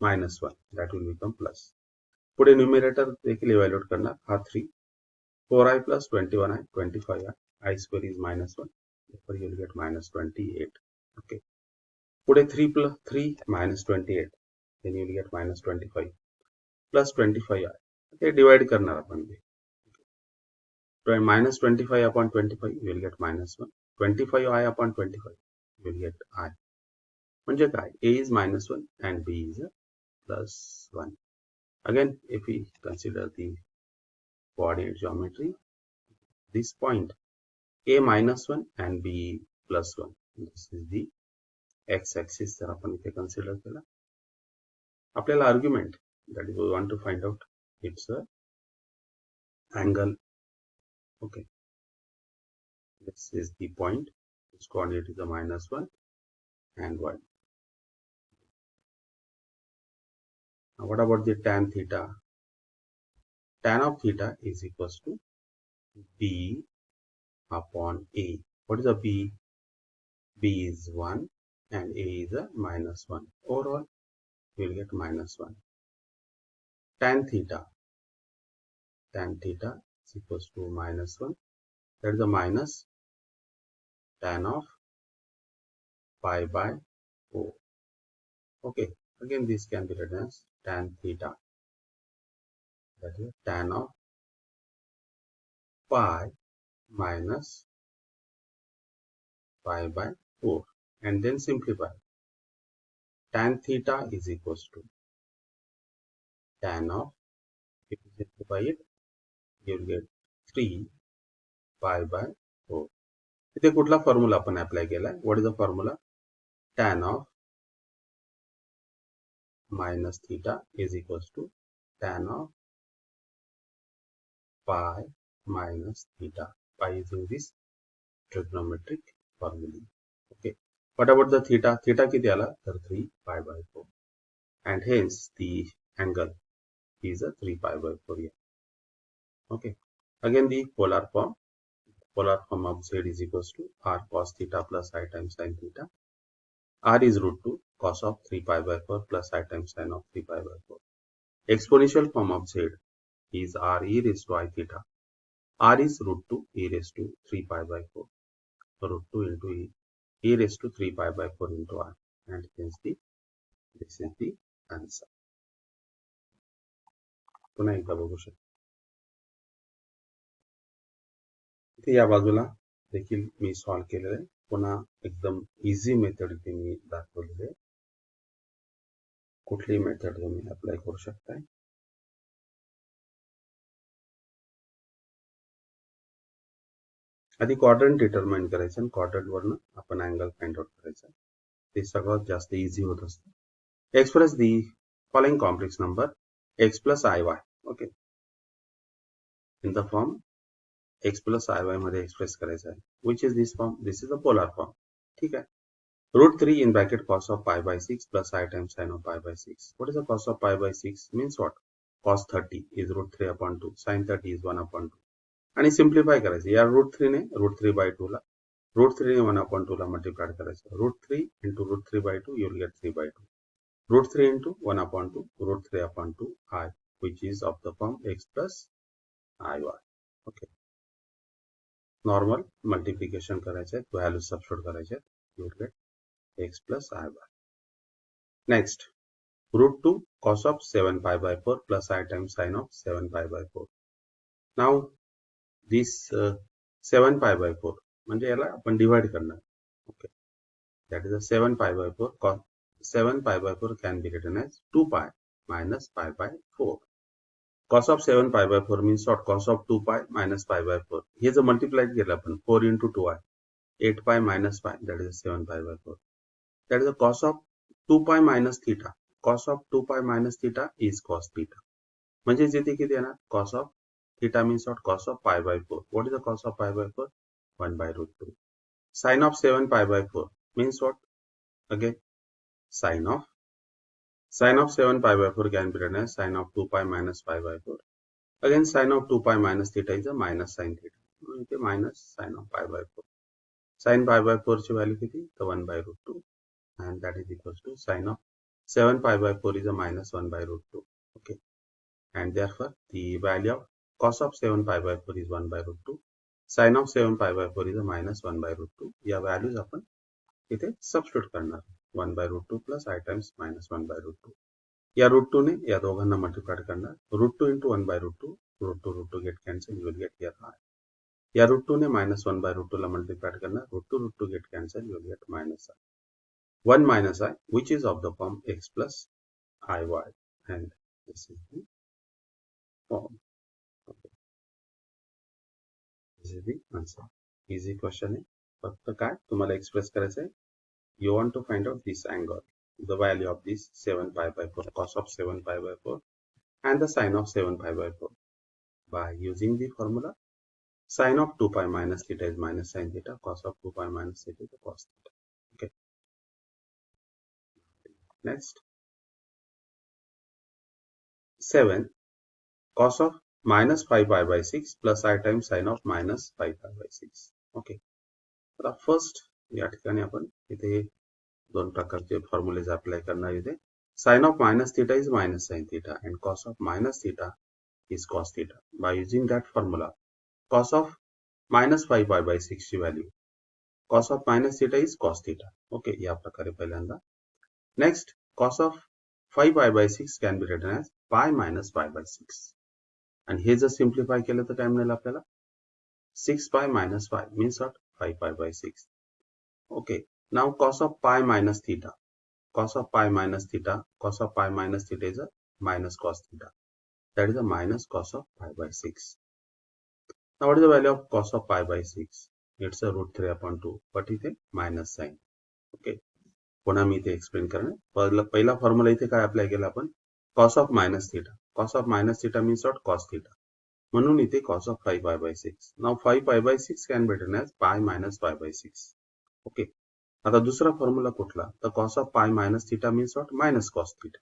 minus 1, that will become plus. पुढे numerator देखील evaluate करणार. हा 3, 4i plus 21i 25i, I square is minus 1, therefore you will get minus 28. Okay. पुढे 3 plus 3 minus 28, then you will get minus 25 plus 25i. ते divide करणार आपण ते. Minus 25 upon 25 you will get minus 1. 25i upon 25 you will get I. म्हणजे काय? A is minus 1 and B is a plus 1. Again, if we consider the coordinate geometry, this point A minus 1 and B plus 1, this is the x-axis. जर आपण इथे consider केला, आपल्याला argument, that is we want to find out its angle. Okay, this is the point, its coordinate is a minus 1 and 1. Now what about the tan theta? Tan of theta is equals to B upon A. What is a B? B is 1 and A is a minus 1. Overall, you will get minus 1. Tan theta is equals to minus 1. That is a minus tan of pi by 4. Okay, again this can be written as tan theta. That is tan of pi minus pi by 4. And then simplify. Tan theta is equals to tan of, if you simplify it, you will get 3 pi by 4. इथे कुठला formula आपण apply केलाय? What is the formula? Tan of minus theta is equals to tan of pi minus theta by using this trigonometric formula. Okay. What about the theta? Theta किती आला? तर 3 pi by 4. And hence the angle is a 3 pi by 4 here. Okay. Again the polar form. Polar form of Z is equals to r cos theta plus I times sin theta. R is root 2 cos of 3 pi by 4 plus I times sin of 3 pi by 4. Exponential form of Z is r e raised to I theta. R is root 2 e raised to 3 pi by 4. So root 2 into e raised to 3 pi by 4 into r. And hence this is the answer. पुन्हा एकदा बघू शकतो. इथे या बाजूला देखील मी solve केलेलं आहे. पुन्हा एकदम इझी मेथड इथे मी दाखवलेली आहे. कुठली मेथड तुम्ही अप्लाय करू शकताय. आधी क्वाड्रंट डिटरमाइन करायचं आणि क्वाड्रंट वरनं आपण अँगल फाइंड आउट करायचा. ते सगळ्यात जास्त इझी होत असतं. Express the following complex number x plus iy. Okay, in the form x plus iy मध्ये एक्सप्रेस करायचं आहे. Which is this form? This is a polar form. ठीक आहे. root 3 in bracket cos of pi by 6 plus I times sin of pi by 6. What is the cos of pi by 6? Means what? Cos 30 is root 3 upon 2. Sin 30 is 1 upon 2. आणि simplify करायचं. या root 3 ने root 3 by 2 La, root 3 ने 1 upon 2 ला multiply करायचं. root 3 into root 3 by 2, you will get 3 by 2. root 3 into 1 upon 2, root 3 upon 2 I, which is of the form x plus iy. Okay. Normal multiplication करायचं आहे. Value substitute करायचे आहेत. You will get x plus iy. Next, root 2 cos of 7 pi by 4 plus I times sin of 7 pi by 4. Now, this 7 pi by 4, म्हणजे याला आपण divide करणार. Okay, that is a 7 pi by 4. Cos 7 pi by 4 can be written as 2 pi minus pi by 4. Cos of 7 pi by 4 means what? Cos of 2 pi minus pi by 4. हे जर multiply केलं आपण 4 into 2i, 8 pi minus pi, that is 7 pi by 4. That is the cos of 2 pi minus theta. Cos of 2 pi minus theta is cos theta. म्हणजे इथे किती येणार? Cos of theta means what? Cos of pi by 4. What is the cos of pi by 4? 1 by root 2. Sine of 7 pi by 4 means what? Again, sine of 7 pi by 4 can be written as sine of 2 pi minus pi by 4. Again, sine of 2 pi minus theta is a minus sine theta. Okay, minus sine of pi by 4. Sine pi by 4 ची value किती? The 1 by root 2. And that is equals to sine of 7 pi by 4 is a minus 1 by root 2. Okay. And therefore, the value of cos of 7 pi by 4 is 1 by root 2. Sine of 7 pi by 4 is a minus 1 by root 2. या values आपण इथे substitute करणार. 1 by root 2 plus I times minus 1 by root 2. या root 2 ने या दोघांना multiply करणार. root 2 into 1 by root 2. root 2 get cancelled. You will get here I. या root 2 ने minus 1 by root 2 La multiply करणार. root 2 get cancelled. You will get minus I. 1 minus I, which is of the form x plus iy, and this is the form. Okay. This is the answer. Easy question आहे. फक्त काय तुम्हाला express करायचं आहे. You want to find out this angle, the value of this 7 pi by 4, cos of 7 pi by 4, and the sine of 7 pi by 4 by using the formula. Sine of 2 pi minus theta is minus sine theta. Cos of 2 pi minus theta is cos theta. Okay. Next, 7 cos of minus 5 pi by 6 plus I times sine of minus 5 pi by 6. Okay. तर first या ठिकाणी आपण इथे दोन प्रकारचे formulas apply करणार इथे. Sine of minus theta is minus sine theta and cos of minus theta is cos theta. By using that formula, cos of minus 5 pi by 6 ची value, cos of minus theta is cos theta. Okay, या प्रकारे पहिल्यांदा. Next, cos of 5 pi by 6 can be written as pi minus pi by 6. आणि हे जर simplify केलं तर काय मिळेल आपल्याला? 6 pi minus 5 means what? 5 pi by 6. Okay, now cos of pi minus theta. Cos of pi minus theta. Cos of pi minus theta is a minus cos theta. That is a minus cos of pi by 6. Now what is the value of cos of pi by 6? It's a root 3 upon 2. But इथे minus sign. Okay. पुन्हा मी इथे explain करणार. पहिला formula इथे काय apply केला आपण? Cos of minus theta. Cos of minus theta means what? Cos theta. म्हणून इथे cos of 5 pi by 6. Now 5 pi by 6 can be written as pi minus pi by 6. Okay. आता दुसरा फॉर्म्युला कुठला? तर cos of pi minus theta means what? Minus cos theta.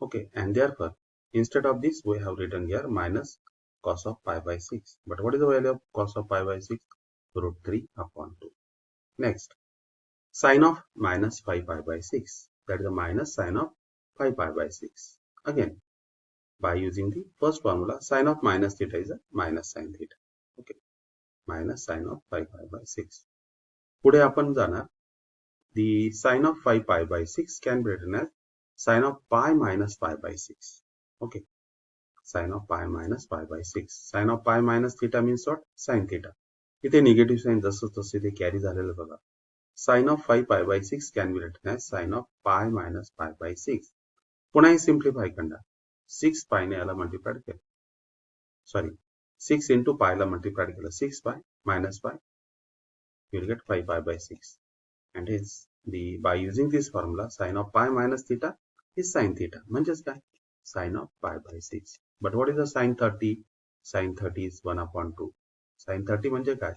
Okay. And therefore, instead of this, we have written here minus cos of pi by 6. But what is the value of cos of pi by 6? Root 3 upon 2. Next, sine of minus 5 pi by 6. That is the minus sine of 5 pi by 6. Again, by using the first formula, sine of minus theta is a minus sine theta. Okay. Minus sine of 5 pi by 6. पुढे आपण जाणार. The sine of 5 pi by 6 can be written as sine of pi minus pi by 6. Okay. Sine of pi minus pi by 6. Sine of pi minus theta means what? Sine theta. इथे negative sign जसं तसे ते carry झालेलं बघा. Sine of 5 pi by 6 can be written as sine of pi minus pi by 6. पुन्हा हे simplify करणार. 6 pi ने याला मल्टिप्लाय केलं. सॉरी, 6 into pi ला मल्टिप्लाय केलं. 6 pi minus pi, you will get 5 pi by 6. And hence, by using this formula, sine of pi minus theta is sine theta. म्हणजेच काय? Sine of pi by 6. But what is the sine 30? Sine 30 is 1 upon 2. Sine 30 म्हणजे काय?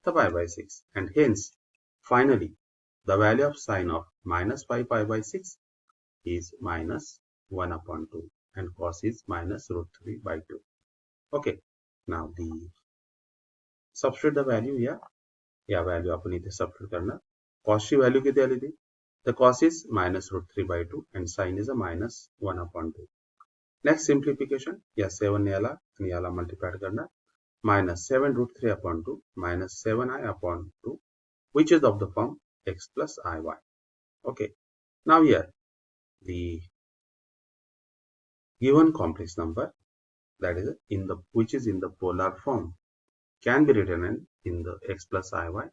तर pi by 6. And hence, finally, the value of sine of minus 5 pi by 6 is minus 1 upon 2. And cos is minus root 3 by 2. Okay. Now, substitute the value here. या value आपण इथे substitute करणार. कॉसची value किती आली ती? तर cos is minus root 3 by 2 and sine is a minus 1 upon 2. Next simplification, या 7 याला आणि याला मल्टिप्लाय करणार. Minus 7 root 3 upon 2 minus 7i upon 2, which is of the form x plus iy. Okay. Now here, the given complex number, that is which is in the polar form, can be written in the x plus iy,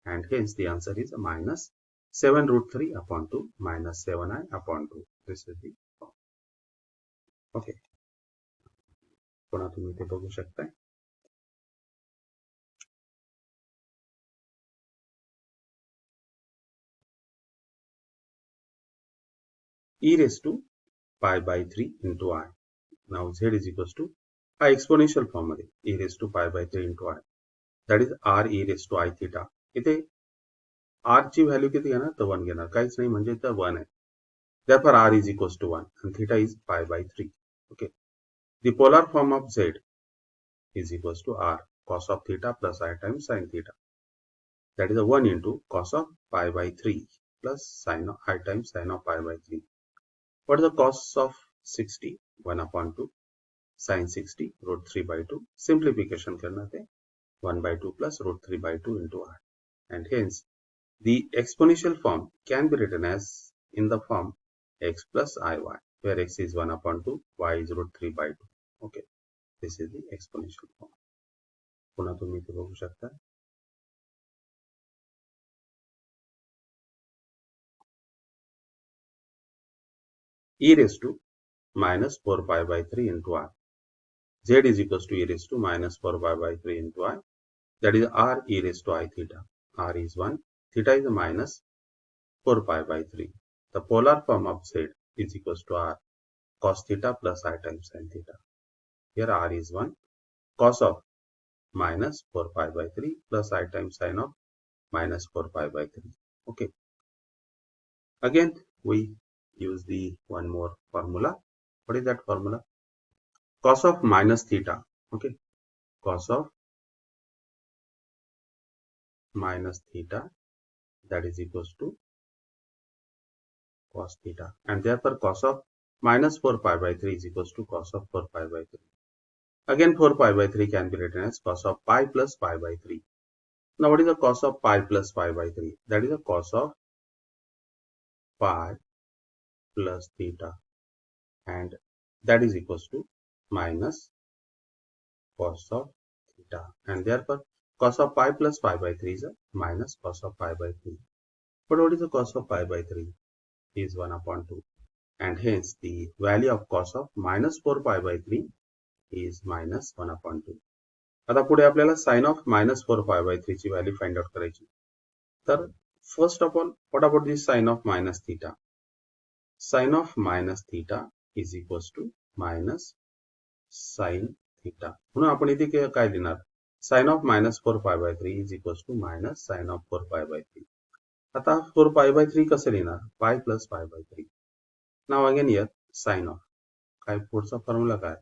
and hence the answer is minus 7 root 3 upon 2 minus 7i upon 2. This is the form. Okay. पुन्हा तुम्ही इथे बघू शकता. e raised to pi by 3 into I. Now z is equals to exponential form मध्ये e raised to pi by 3 into I. That is r e raised to I theta. इथे r ची value किती घेणार तर 1 घेणार, काहीच नाही म्हणजे तर 1 आहे. Therefore r is equals to 1 and theta is pi by 3. Okay. The polar form of z is equals to r cos of theta plus I times sin theta. That is a 1 into cos of pi by 3 plus sin of I times sin of pi by 3. What is the cos of 60? 1 upon 2 sin 60 root 3 by 2. Simplification करना है 1 by 2 plus root 3 by 2 into r. And hence the exponential form can be written as in the form x plus iy, where x is 1 upon 2, y is root 3 by 2. Okay, this is the exponential form. पुन्हा तुम्ही इथे बघू शकता. E raised to minus 4 pi by 3 into r. Z is equals to e raised to minus 4 pi by 3 into I. That is r e raised to I theta. R is 1, theta is minus 4 pi by 3. The polar form of Z is equals to r cos theta plus I times sin theta. Here r is 1, cos of minus 4 pi by 3 plus I times sin of minus 4 pi by 3. Okay. Again, we use the one more formula. What is that formula? Cos of minus theta. Okay. Cos of minus theta, that is equals to cos theta. And therefore cos of minus 4 pi by 3 is equals to cos of 4 pi by 3. Again 4 pi by 3 can be written as cos of pi plus pi by 3. Now what is the cos of pi plus pi by 3? That is the cos of pi plus theta, and that is equals to minus cos of theta, and therefore cos of pi plus pi by 3 is a minus cos of pi by 3. But what is the cos of pi by 3? Is 1 upon 2, and hence the value of cos of minus 4 pi by 3 is minus 1 upon 2. आता पुढे आपल्याला sin of minus 4 pi by 3 ची value find out करायची. तर first of all, what about the sin of minus theta? Sin of minus theta is equals to minus sin theta. म्हणून आपण इथे काय लिहिणार? Sin of minus 4 pi by 3 is equals to minus sin of 4 pi by 3. आता 4 pi by 3 कसं लिहिणार? Pi plus pi by 3. Now again here sin of, काय पुढचा फॉर्म्युला काय?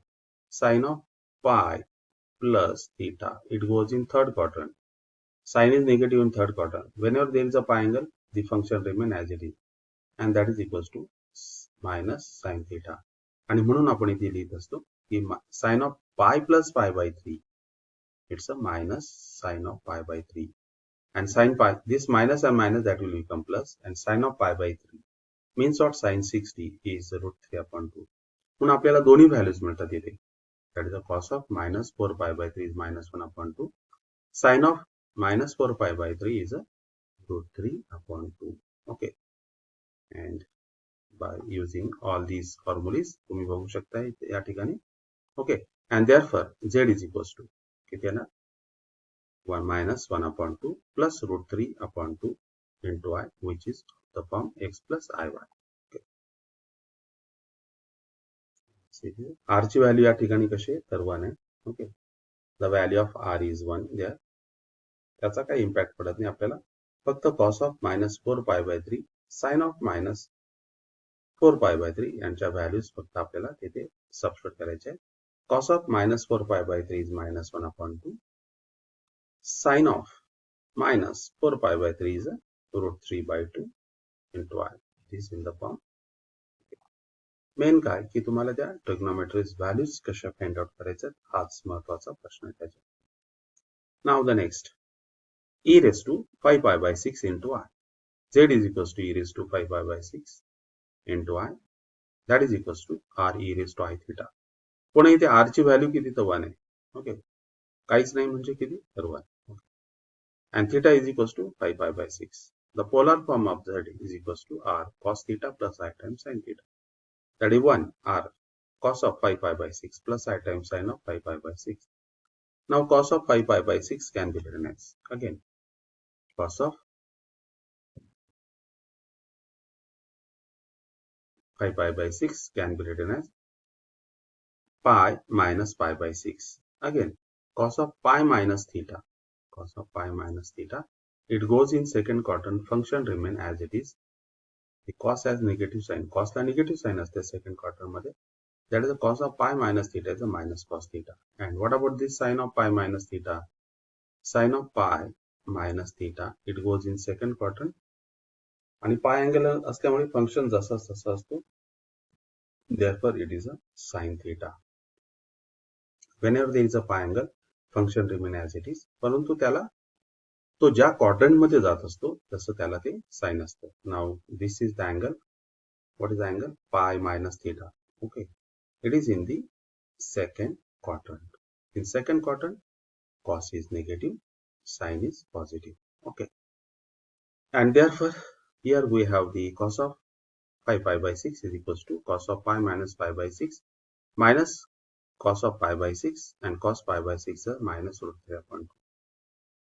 Sin of pi plus theta, it goes in third quadrant. Sin is negative in third quadrant. Whenever there is a pi angle, the function remain as it is, and that is equals to minus sin theta. आणि म्हणून आपण इथे लिहित असतो की sin of pi plus pi by 3, it's a minus sin of pi by 3, and sin pi, this minus and minus, that will become plus, and sin of pi by 3 means what? Sin 60 is root 3 upon 2. म्हणून आपल्याला दोन्ही values मिळतात इथे. That is the cos of minus 4 pi by 3 is minus 1 upon 2. Sin of minus 4 pi by 3 is a root 3 upon 2. Okay. And by using all these formulas, तुम्ही बघू शकता या ठिकाणी. Okay. And therefore, Z is equals to किती आहे ना? 1 minus 1 upon 2 plus root 3 upon 2 into I, which is the form x plus iy. Okay. R ची value या ठिकाणी कशी आहे तर 1 आहे. Okay. The value of R is 1 there. त्याचा काही इम्पॅक्ट पडत नाही आपल्याला. फक्त cos of minus 4 pi by 3, sin ऑफ minus 4 pi by 3 यांच्या व्हॅल्यूज फक्त आपल्याला तिथे सबस्टिट्यूट करायचे आहेत. Cos of minus 4 pi by 3 is minus 1 upon 2. Sin of minus 4 pi by 3 is root 3 by 2 into I. It is in the form. Main काय की तुम्हाला त्या ट्रिग्नोमेट्रीज व्हॅल्यूज कशा फाइंड आउट करायच्या हाच महत्वाचा प्रश्न आहे त्याचा. Now the next, e raised to 5 pi by 6 into I. Z is equals to e raised to 5 pi by 6 into I. That is equals to r e raised to I theta. पुन्हा इथे r ची value किती तर 1 आहे. Okay. काहीच नाही म्हणजे किती तर 1. Okay. And theta is equals to 5 pi by 6. The polar form of Z is equals to r cos theta plus I times sin theta. That is 1 r cos of 5 pi by 6 plus I times sin of 5 pi by 6. Now cos of 5 pi by 6 can be written as, again, cos of 5 pi by 6 can be written as pi minus pi by 6. Again, cos of pi minus theta. cos of pi minus theta. It goes in second quadrant, function remain as it is. The cos has negative sign, cos ला negative sign असते second quadrant मध्ये. That is the cos of pi minus theta is a minus cos theta. And what about this sin of pi minus theta? Sin of pi minus theta, it goes in second quadrant. आणि pi angle असल्यामुळे function जसा तसा असतो. Therefore, it is a sin theta. Whenever there is a pi angle, function remain as it is. परंतु त्याला तो ज्या quadrant मध्ये जात असतो तसं त्याला ते sin असतं. Now this is the angle. What is the angle? Pi minus theta. Okay. It is in the second quadrant. In second quadrant, cos is negative, sin is positive. Okay. And therefore, here we have the cos of pi by 6 is equals to cos of pi minus pi by 6 minus cos of pi by 6, and cos pi by 6 is minus root 3 upon 2.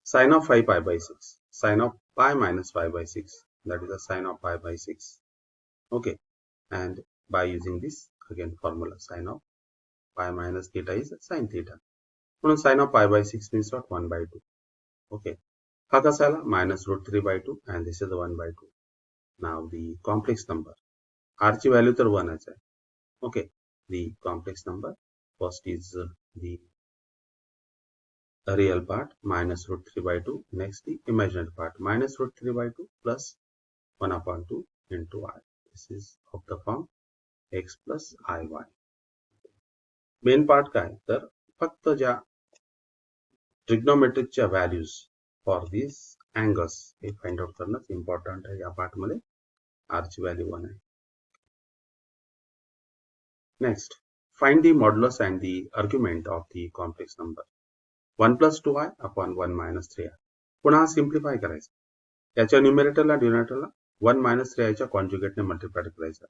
Sin of pi by 6, sin of pi minus pi by 6, that is the sin of pi by 6. Okay. And by using this, again formula, sin of pi minus theta is sin theta. Sin of pi by 6 means what? 1 by 2. Okay. हा कसा आला? Minus root 3 by 2, and this is the 1 by 2. Now the complex number. R ची value तर 1 आहे. Okay. The complex number. First is the real part, minus root 3 by 2. Next the imaginary part, minus root 3 by 2 plus 1 upon 2 into I. This is of the form x plus iy. Main part काय? तर फक्त ज्या trigonometric values for these angles hey find out करणं important आहे. या part मध्ये r ची value 1 आहे. Next, find the modulus and the argument of the complex number. 1 plus 2i upon 1 minus 3i. पुन्हा simplify करायचं. याच्या न्यूमरेटरला डिनोमिनेटरला 1 minus 3i च्या कॉन्जुगेटने मल्टिप्लाय करायचं.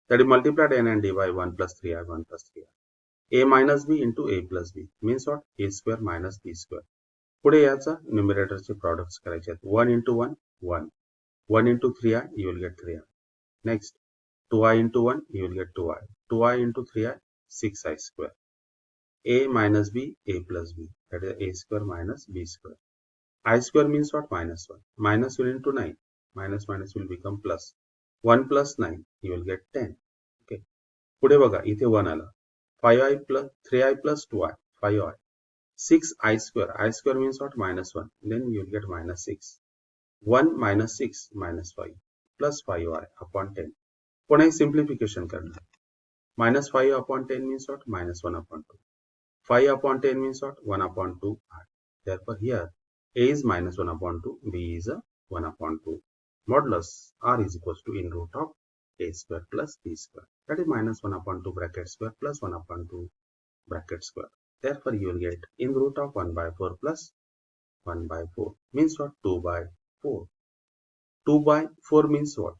That is multiplied n and dy 1 plus 3i 1 plus 3i. a minus b into a plus b means what? a square minus b square. पुढे याचा न्यूमरेटरचे products करायचे आहेत. 1 into 1 1. 1 into 3i you will get 3i. Next 2i into 1 you will get 2i. 2i into 3i 6i square. a minus b a plus b, that is a square minus b square. I square means what? Minus 1. Minus 1 into 9. Minus minus will become plus. 1 plus 9 you will get 10. Okay. पुढे बघा इथे 1 आला. 5i plus 3i plus 2i 5i. 6i square. I square means what? Minus 1. Then you will get minus 6. 1 minus 6 minus 5 plus 5i upon 10. पुन्हा simplification करणार. Minus 5 upon 10 means what? Minus 1 upon 2. 5 upon 10 means what? 1 upon 2i. Therefore here a is minus 1 upon 2, b is a 1 upon 2. Modulus r is equals to in root of a square plus b square. That is minus 1 upon 2 bracket square plus 1 upon 2 bracket square. Therefore you will get in root of 1 by 4 plus 1 by 4 means what? 2 by 4. 2 by 4 means what?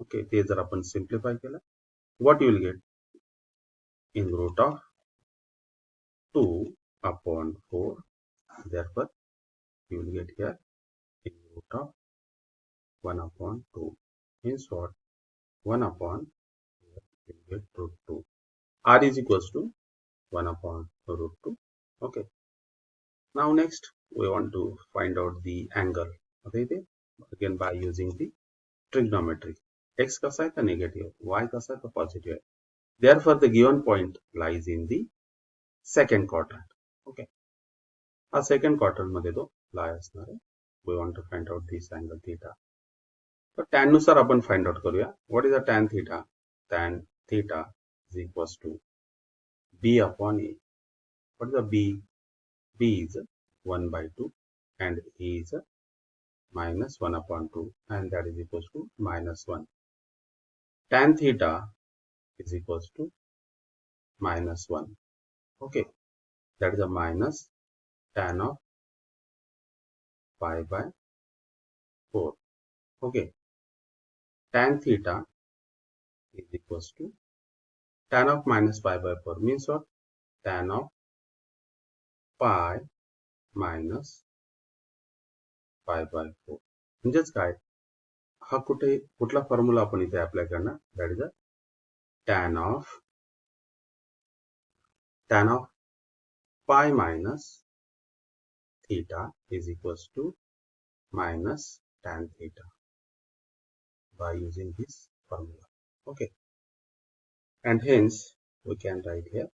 Okay, ते जर आपण simplify केलं, what you will get? In root of 2 upon 4. Therefore you will get here in root of 1 upon 2 means what? 1 upon here you will get root 2. R is equals to 1 upon root 2. Okay. Now next we want to find out the angle. Okay, again by using the trigonometry. X कसा आहे तर negative, y कसा आहे तर positive आहे. Therefore the given point lies in the second quadrant. Okay. हा second quadrant मध्ये तो lie असणार आहे. We want to find out this angle theta. तर tan नुसार आपण find out करूया. What is the tan theta? Tan theta is equals to b upon a. What is the b? B is 1 by 2 and a is minus 1 upon 2, and that is equals to minus 1. Tan theta is equals to minus 1. Okay, that is a minus tan of pi by 4. Okay, tan theta is equals to tan of minus pi by 4 means what? Tan of pi minus pi by 4. म्हणजेच काय? हा कुठला formula आपण इथे apply करणार? That is a tan of pi minus theta is equals to minus tan theta by using this formula. Okay, and hence we can write here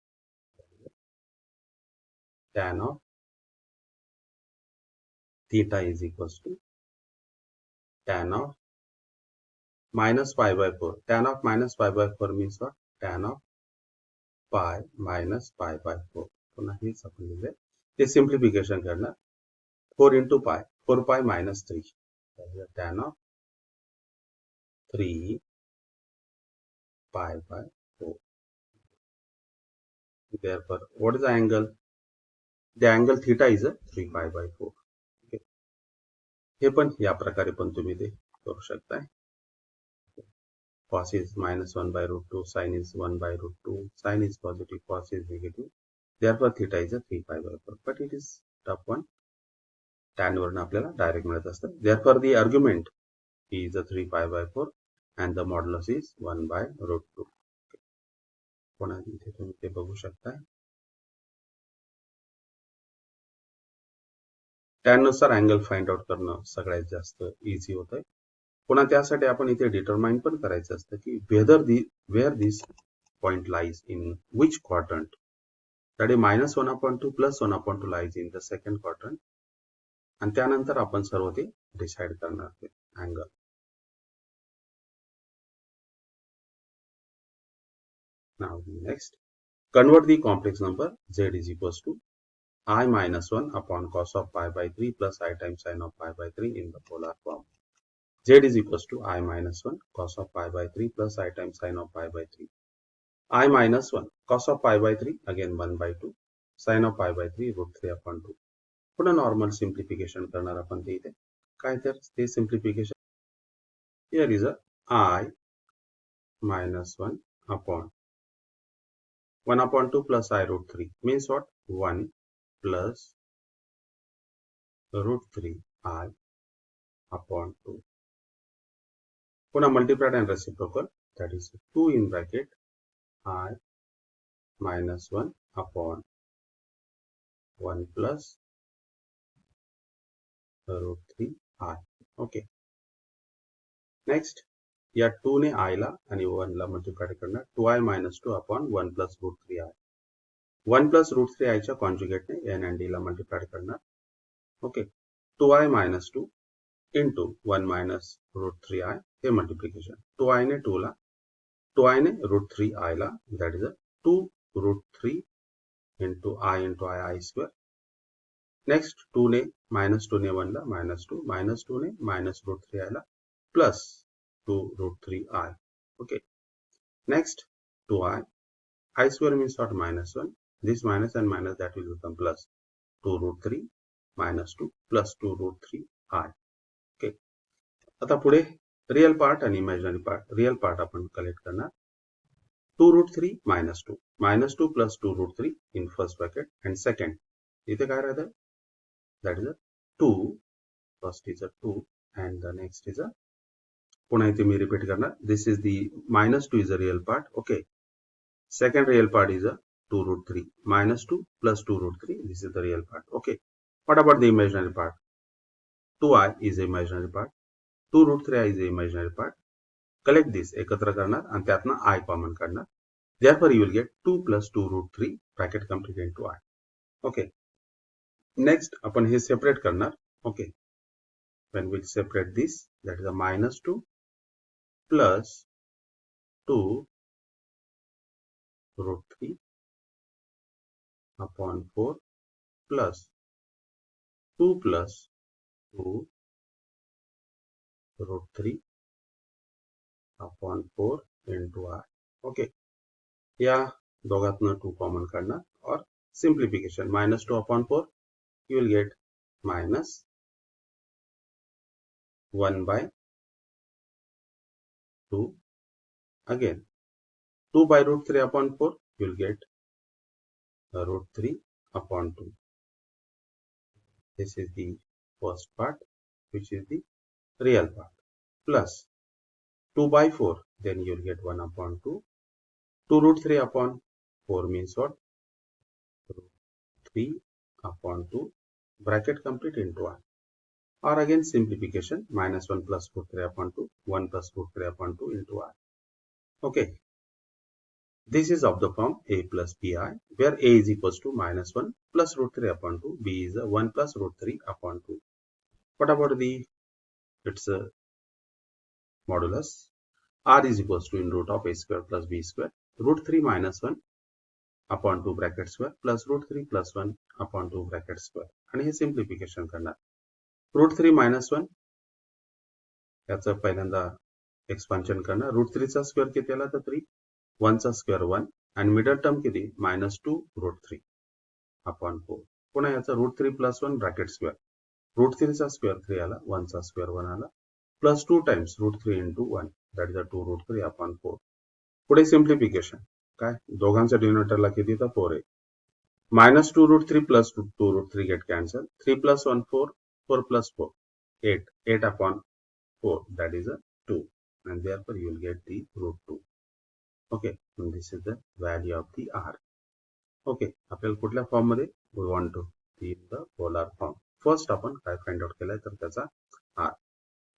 tan of theta is equals to tan of minus pi by 4. Tan of minus pi by 4 means what? Tan of pi minus pi by 4. पुन्हा हेच आपण लिहिले ते simplification करणार 4 into pi 4 pi minus 3. That is tan of 3 pi by 4. Therefore, what is the angle? The angle theta is a 3 pi by 4. Okay. हे पण या प्रकारे पण तुम्ही ते करू शकताय. Cos is minus 1 by root 2, sin is 1 by root 2, sin is positive, cos is negative. Therefore, theta is a 3 pi by 4. But it is tough one. Tan वरून आपल्याला डायरेक्ट मिळत असतं. Therefore, the argument is a 3 pi by 4 and the modulus is 1 by root 2. पुन्हा इथे तुम्ही ते बघू शकताय. Tan नुसार अँगल फाइंड आउट करणं सगळ्यात जास्त इझी होतंय. पुन्हा त्यासाठी आपण इथे डिटरमाइन पण करायचं असतं की where this point lies in which quadrant. That is -1/2 + 1/2 lies in the second quadrant. आणि त्यानंतर आपण सर्व ते डिसाइड करणार आहे angle. Now next convert the complex number z is equals to I minus 1 upon cos of pi by 3 plus I times sin of pi by 3 in the polar form. Z is equals to I minus 1 cos of pi by 3 plus I times sin of pi by 3. I minus 1 cos of pi by 3 again 1 by 2 sin of pi by 3 root 3 upon 2. पुन्हा normal simplification करणार आपण ते इथे. काय तर ते simplification here is a I minus 1 upon 1/2 plus I root 3 means what? 1 plus root 3 I upon 2. पुन्हा multiplied and reciprocal, that is 2 in bracket I minus 1 upon 1 plus root 3 I. Okay. Next, या 2 ने I ला आणि 1 ला multiply करणार 2I minus 2 upon 1 plus root 3I. 1 plus root 3I च्या conjugate ने n and d ला multiply करणार. Okay. 2I minus 2 into 1 minus root 3I हे multiplication. 2I ने 2 ला 2I ने root 3I La, that is a 2 root 3 into I square. Next 2 ने minus 2 ने 1 ला minus 2 ने minus root 3I La plus 2 root 3I. Okay. Next 2I. I square means what? Minus 1. This minus and minus, that will become plus 2 root 3 minus 2 plus 2 root 3I. Okay. आता पुढे real part आणि imaginary part. Real part आपण collect करणार 2 root 3 minus 2. Minus 2 plus 2 root 3 in first bracket and second. इथे काय राहतं? That is a 2. First is a 2 and the next is a पुन्हा इथे मी रिपीट करणार. This is the minus 2 is a real part. Okay. Second real part is a 2 root 3. Minus 2 plus 2 root 3. This is the real part. Okay. What about the imaginary part? 2I is the imaginary part. 2 root 3I is the imaginary part. Collect this. एकत्र करणार आणि त्यातनं I common काढणार. Therefore, you will get 2 plus 2 root 3 bracket complete into I. Okay. Next, आपण हे separate करणार. Okay. When we separate this, that is a minus 2 plus 2 root 3 upon 4 plus 2 plus 2 root 3 upon 4 into I. Okay. या दोघातनं 2 common काढणार और simplification minus 2 upon 4 you will get minus 1 by 2. Again 2 by root 3 upon 4 you will get root 3 upon 2. This is the first part, which is the real part, plus 2 by 4, then you will get 1 upon 2. 2 root 3 upon 4 means what? Root 3 upon 2. bracket complete into r. Or again simplification, minus 1 plus root 3 upon 2, 1 plus root 3 upon 2 into r. Okay. This is of the form a plus bi, where a is equals to minus 1 plus root 3 upon 2, b is 1 plus root 3 upon 2. What about the, its modulus? R is equals to in root of a square plus b square, root 3 minus 1 upon 2 bracket square plus root 3 plus 1 upon 2 bracket square. आणि हे simplification करणार. Root 3 minus 1 याचं पहिल्यांदा expansion करणार. Root 3 चा square किती आला तर 3, 1 चा स्क्वेअर 1 आणि मिडल टर्म किती minus 2 root 3 upon 4. पुन्हा याचा root 3 plus 1 bracket square. Root 3 चा स्क्वेअर 3 आला, 1 चा स्क्वेअर 1 आला, प्लस 2 टाइम्स रूट 3 into 1, दॅट इज 2 root 3 upon 4. पुढे सिम्प्लिफिकेशन काय, दोघांच्या डिनोमिनेटरला किती तर 4 आहे. minus 2 root 3 plus 2 root 3 get cancelled. 3 plus 1 4, 4 plus 4 8, 8 upon 4, that is a 2, and therefore you will get the root 2. Okay, and this is the value of the r. Okay, आपल्याला कुठल्या form मध्ये we want to be in the polar form. First आपण काय find out केलाय तर त्याचा r.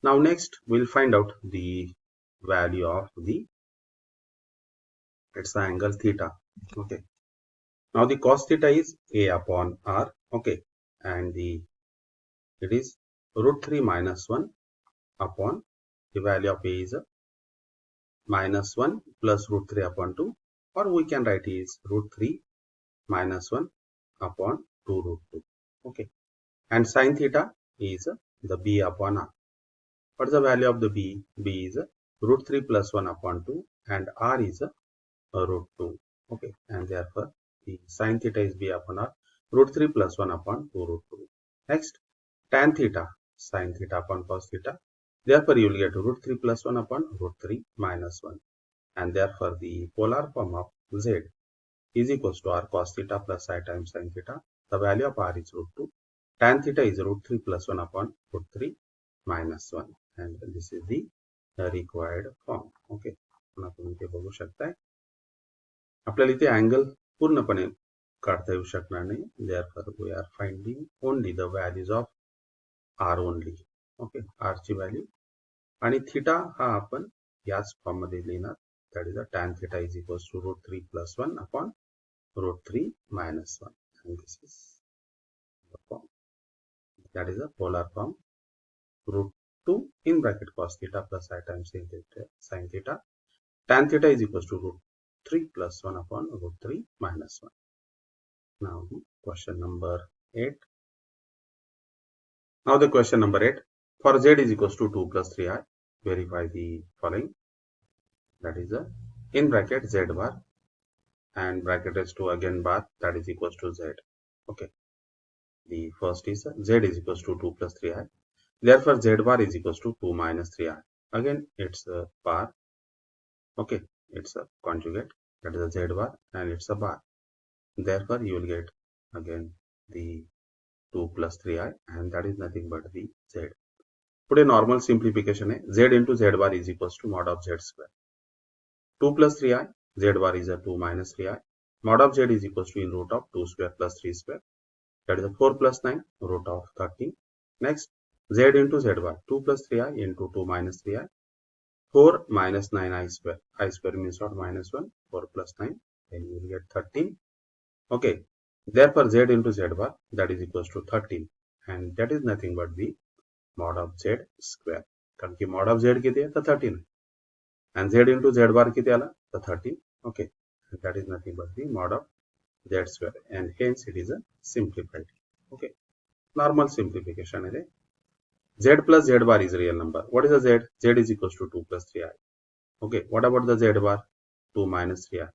Now next we'll find out the value of the its angle theta. Okay, now the cos theta is a upon r. Okay, and it is root 3 minus 1 upon the value of a is minus 1 plus root 3 upon 2, or we can write is root 3 minus 1 upon 2 root 2. Okay, and sin theta is the b upon r. What is the value of the b? B is root 3 plus 1 upon 2, and r is root 2. Okay, and therefore the sin theta is b upon r, root 3 plus 1 upon 2 root 2. Next, tan theta, sin theta upon cos theta. Therefore, you will get root 3 plus 1 upon root 3 minus 1. And therefore, the polar form of z is equals to r cos theta plus I times sin theta. The value of r is root 2. Tan theta is root 3 plus 1 upon root 3 minus 1. And this is the required form. Okay. तुम्ही ते बघू शकताय. आपल्याला इथे angle पूर्णपणे काढता येऊ शकणार नाही. Therefore, we are finding only the values of r only. Okay, r ची व्हॅल्यू आणि थीटा हा आपण याच फॉर्म मध्ये लिहिणार. That is tan theta is equals to root 3 plus 1 upon root 3 minus 1. And this is the form. That is a polar form. Root 2 in bracket cos theta plus I times sin theta. Tan theta is equals to root 3 plus 1 upon root 3 minus 1. Now question number 8. Now the question number 8. For z is equals to 2 plus 3i, verify the following. That is in bracket z bar and bracket is 2 again bar, that is equals to z. Okay. The first is z is equals to 2 plus 3i. Therefore, z bar is equals to 2 minus 3i. Again, it's a bar. Okay, it's a conjugate. That is a z bar and it's a bar. Therefore, you will get again the 2 plus 3i, and that is nothing but the z. पुढे normal simplification आहे. z into z bar is equals to mod of z square. 2 plus 3i, z bar is a 2 minus 3i. Mod of z is equals to in root of 2 square plus 3 square. That is a 4 plus 9 root of 13. Next, z into z bar, 2 plus 3i into 2 minus 3i. 4 minus 9i square. I square means what? Minus 1. 4 plus 9. Then you will get 13. Okay. Therefore, z into z bar, that is equals to 13. And that is nothing but the mod of z square. कारण की mod of z किती आहे तर 13. And z into z bar किती आला तर 13. Okay. And that is nothing but the mod of z square. And hence it is a simplified. Okay. Normal simplification is z plus z bar is a real number. What is the z? Z is equals to 2 plus 3i. Okay. What about the z bar? 2 minus 3i.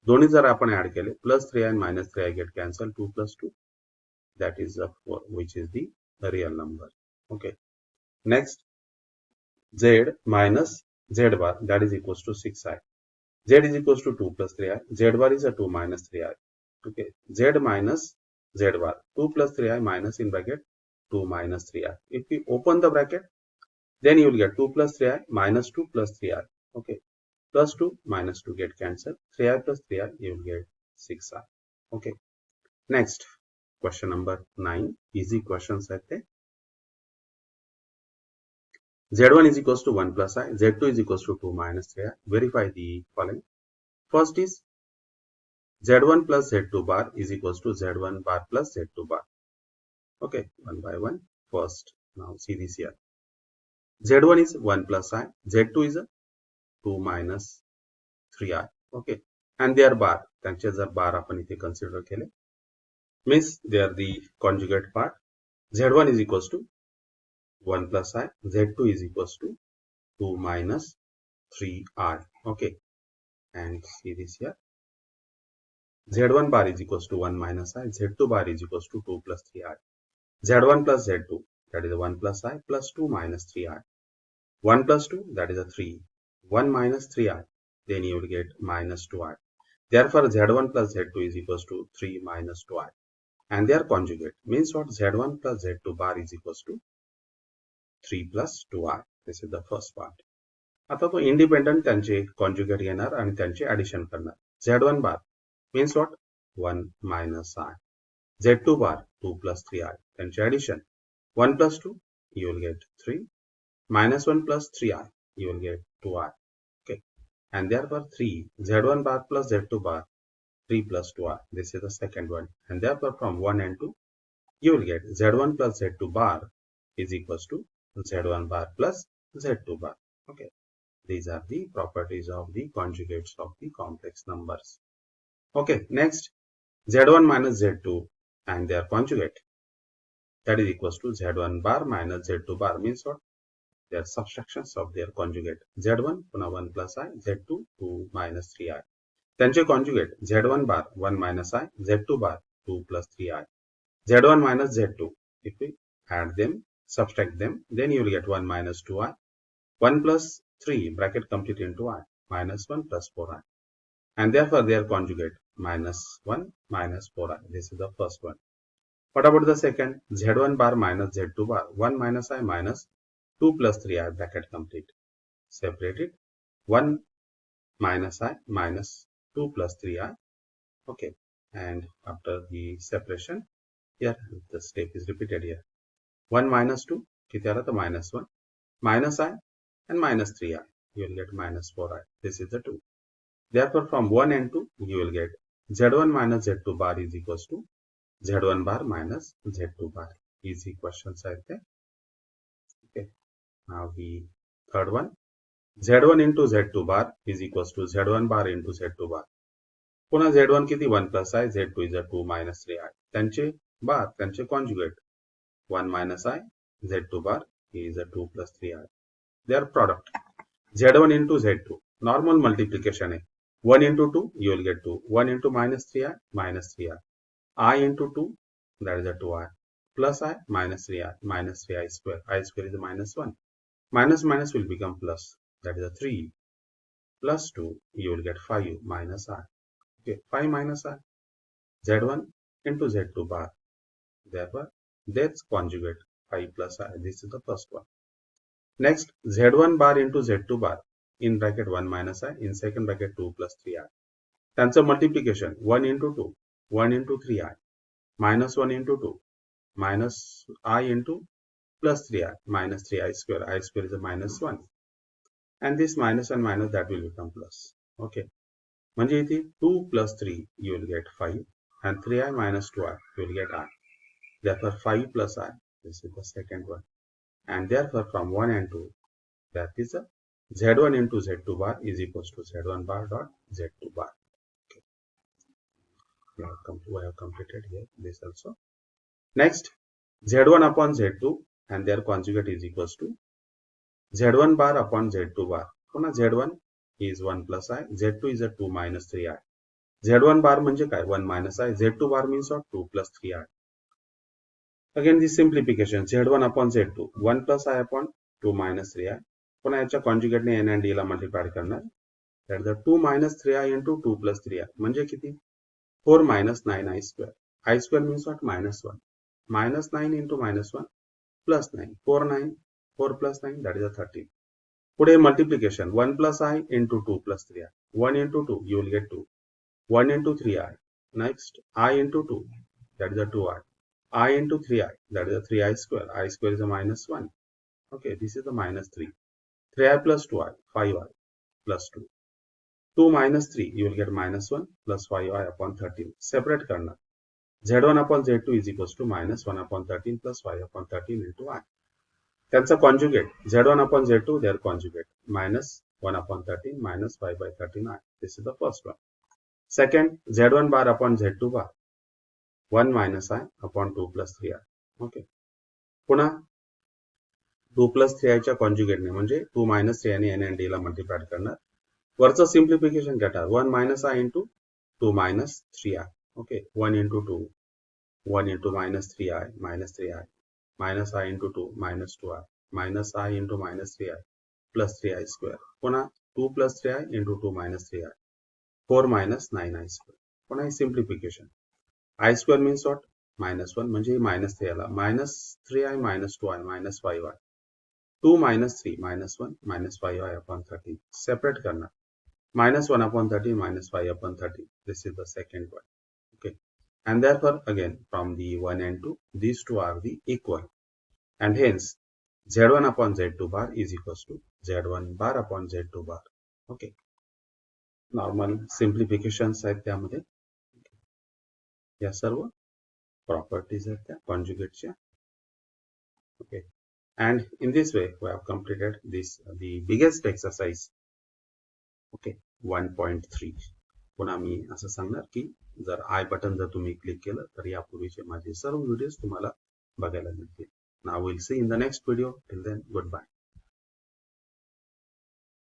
दोन्ही जर आपण add केले plus 3i and minus 3i get cancelled. 2 plus 2. That is 4, which is the real number. Okay. Next, z minus z bar, that is equals to 6i. Z is equals to 2 plus 3i. Z bar is a 2 minus 3i. Okay. Z minus z bar, 2 plus 3i minus in bracket 2 minus 3i. If we open the bracket, then you will get 2 plus 3i minus 2 plus 3i. Okay. Plus 2 minus 2 get cancelled. 3i plus 3i, you will get 6i. Okay. Next, Question number 9. Easy questions are there. Z1 is equals to 1 plus I. Z2 is equals to 2 minus 3I. Verify the following. First is Z1 plus Z2 bar is equals to Z1 bar plus Z2 bar. Okay, one by one. First, now see this here. Z1 is 1 plus I. Z2 is 2 minus 3I. Okay, and they are bar. त्यांचे जर बार आपण इथे consider केले, means they are the conjugate part. Z1 is equals to 1 plus I. Z2 is equals to 2 minus 3I. Okay, and see this here. Z1 bar is equals to 1 minus I. Z2 bar is equals to 2 plus 3I. Z1 plus Z2, that is 1 plus I plus 2 minus 3I. 1 plus 2, that is a 3. 1 minus 3I, then you will get minus 2I. Therefore, Z1 plus Z2 is equals to 3 minus 2I. And they are conjugate. Means what? Z1 plus Z2 bar is equals to 3 plus 2I. This is the first part. आता तो independent त्यांचे conjugate येणार आणि त्यांचे addition करणार. Z1 bar means what? 1 minus I. Z2 bar 2 plus 3I. त्यांचे addition. 1 plus 2, you will get 3. Minus 1 plus 3I, you will get 2I. Okay. And therefore 3, Z1 bar plus Z2 bar, 3 plus 2I. This is the second one. And therefore from 1 and 2, you will get Z1 plus Z2 bar is equals to Z1 bar plus Z2 bar. Okay. These are the properties of the conjugates of the complex numbers. Okay. Next, Z1 minus Z2 and their conjugate. That is equals to Z1 bar minus Z2 bar means what? They are subtractions of their conjugate. Z1 पुन्हा 1 plus I, Z2 2 minus 3I. त्यांचे conjugate Z1 bar 1 minus I, Z2 bar 2 plus 3I. Z1 minus Z2. If we add them, subtract them, then you will get 1 minus 2I. 1 plus 3 bracket complete into I minus 1 plus 4I. And therefore their conjugate minus 1 minus 4I. This is the first one. What about the second? Z1 bar minus Z2 bar 1 minus I minus 2 plus 3I bracket complete. Separate it. 1 minus I minus 2 plus 3I. Okay. And after the separation, here the step is repeated here. 1 minus 2, minus 1. Minus I and minus 3I. You will get minus 4I. This is the 2. Therefore, from 1 and 2, you will get Z1 minus Z2 bar is equals to Z1 bar minus Z2 bar. Easy questions are there. Okay. Now the third one. Z1 into Z2 bar is equals to Z1 bar into Z2 bar. पुन्हा Z1 किती 1 plus I, Z2 is a 2 minus 3I. त्यांचे bar, त्यांचे conjugate 1 minus I, Z2 bar is a 2 plus 3I. Their product Z1 into Z2. Normal multiplication है. 1 into 2, you will get 2. 1 into minus 3I, minus 3I. I into 2, that is a 2I. Plus I, minus 3I, minus 3I square. I square is a minus 1. Minus minus will become plus. That is a 3. Plus 2, you will get 5 minus I. Okay, 5 minus I. Z1 into Z2 bar. Therefore, that's conjugate 5 plus I. This is the first one. Next, Z1 bar into Z2 bar. In bracket 1 minus I. In second bracket 2 plus 3I. Answer multiplication 1 into 2. 1 into 3I. Minus 1 into 2. Minus I into plus 3I. Minus 3I square. I square is a minus 1. And this minus and minus that will become plus. Okay. म्हणजे इथे 2 plus 3 you will get 5 and 3I minus 2I you will get I. Therefore 5 plus I. This is the second one. And therefore from 1 and 2 that is a Z1 into Z2 bar is equals to Z1 bar dot Z2 bar. Okay. We have completed here this also. Next, Z1 upon Z2 and their conjugate is equals to Z1 bar upon Z2 bar. पुन्हा Z1 is 1 plus I, Z2 is a 2 minus 3I. Z1 bar म्हणजे काय? 1 minus I, Z2 bar means what? 2 plus 3I. Again this simplification, Z1 upon Z2, 1 plus I upon 2 minus 3I. पुन्हा याच्या conjugate ने N and D La multiply करणार. That is the 2 minus 3I into 2 plus 3I. म्हणजे किती? 4 minus 9I square. I square means what? Minus 1. Minus 9 into minus 1 plus 9. 4 plus 9 that is a 13. पुढे multiplication 1 plus I into 2 plus 3I. 1 into 2 you will get 2. 1 into 3I. Next I into 2 that is a 2I. I into 3i, that is a 3i square. I square is a minus 1. Okay, this is the minus 3. 3i plus 2i, 5i plus 2. 2 minus 3, you will get minus 1 plus 5i upon 13. Separate करना. Z1 upon Z2 is equals to minus 1 upon 13 plus 5 upon 13 into I. That's a conjugate. Z1 upon Z2, they are conjugate. Minus 1 upon 13 minus 5 by 13i. This is the first one. Second, Z1 bar upon Z2 bar. 1 minus I upon 2 plus 3i. Okay. पुन्हा 2 plus 3i च्या कॉन्जुगेटने म्हणजे 2 minus 3i ने n and d ला multiply करणार. वरचं simplification घेणार. 1 minus I into 2 minus 3i. Okay. 1 into 2. 1 into minus 3i minus 3i. Minus I into 2 minus 2i. Minus I into minus 3i plus 3i square. पुन्हा 2 plus 3i into 2 minus 3i. 4 minus 9i square. पुन्हा ही simplification. I square means what? Minus 1 म्हणजे minus 3 आला. Minus 3i minus 2i minus 5i. 2 minus 3 minus 1 minus 5i upon 13. Separate करना. Minus 1 upon 13 minus 5 upon 13. This is the second one. Okay. And therefore again from the 1 and 2, these two are the equal. And hence Z1 upon Z2 bar is equals to Z1 bar upon Z2 bar. Okay. Normal simplifications आहेत त्यामध्ये. या सर्व properties आहेत त्या conjugateच्या. Okay. And in this way we have completed this the biggest exercise. Okay. 1.3. पुन्हा मी असं सांगणार की जर I बटन जर तुम्ही क्लिक केलं तर यापूर्वीचे माझे सर्व व्हिडिओज तुम्हाला बघायला मिळतील. Now we'll see in the next video. Till then, goodbye.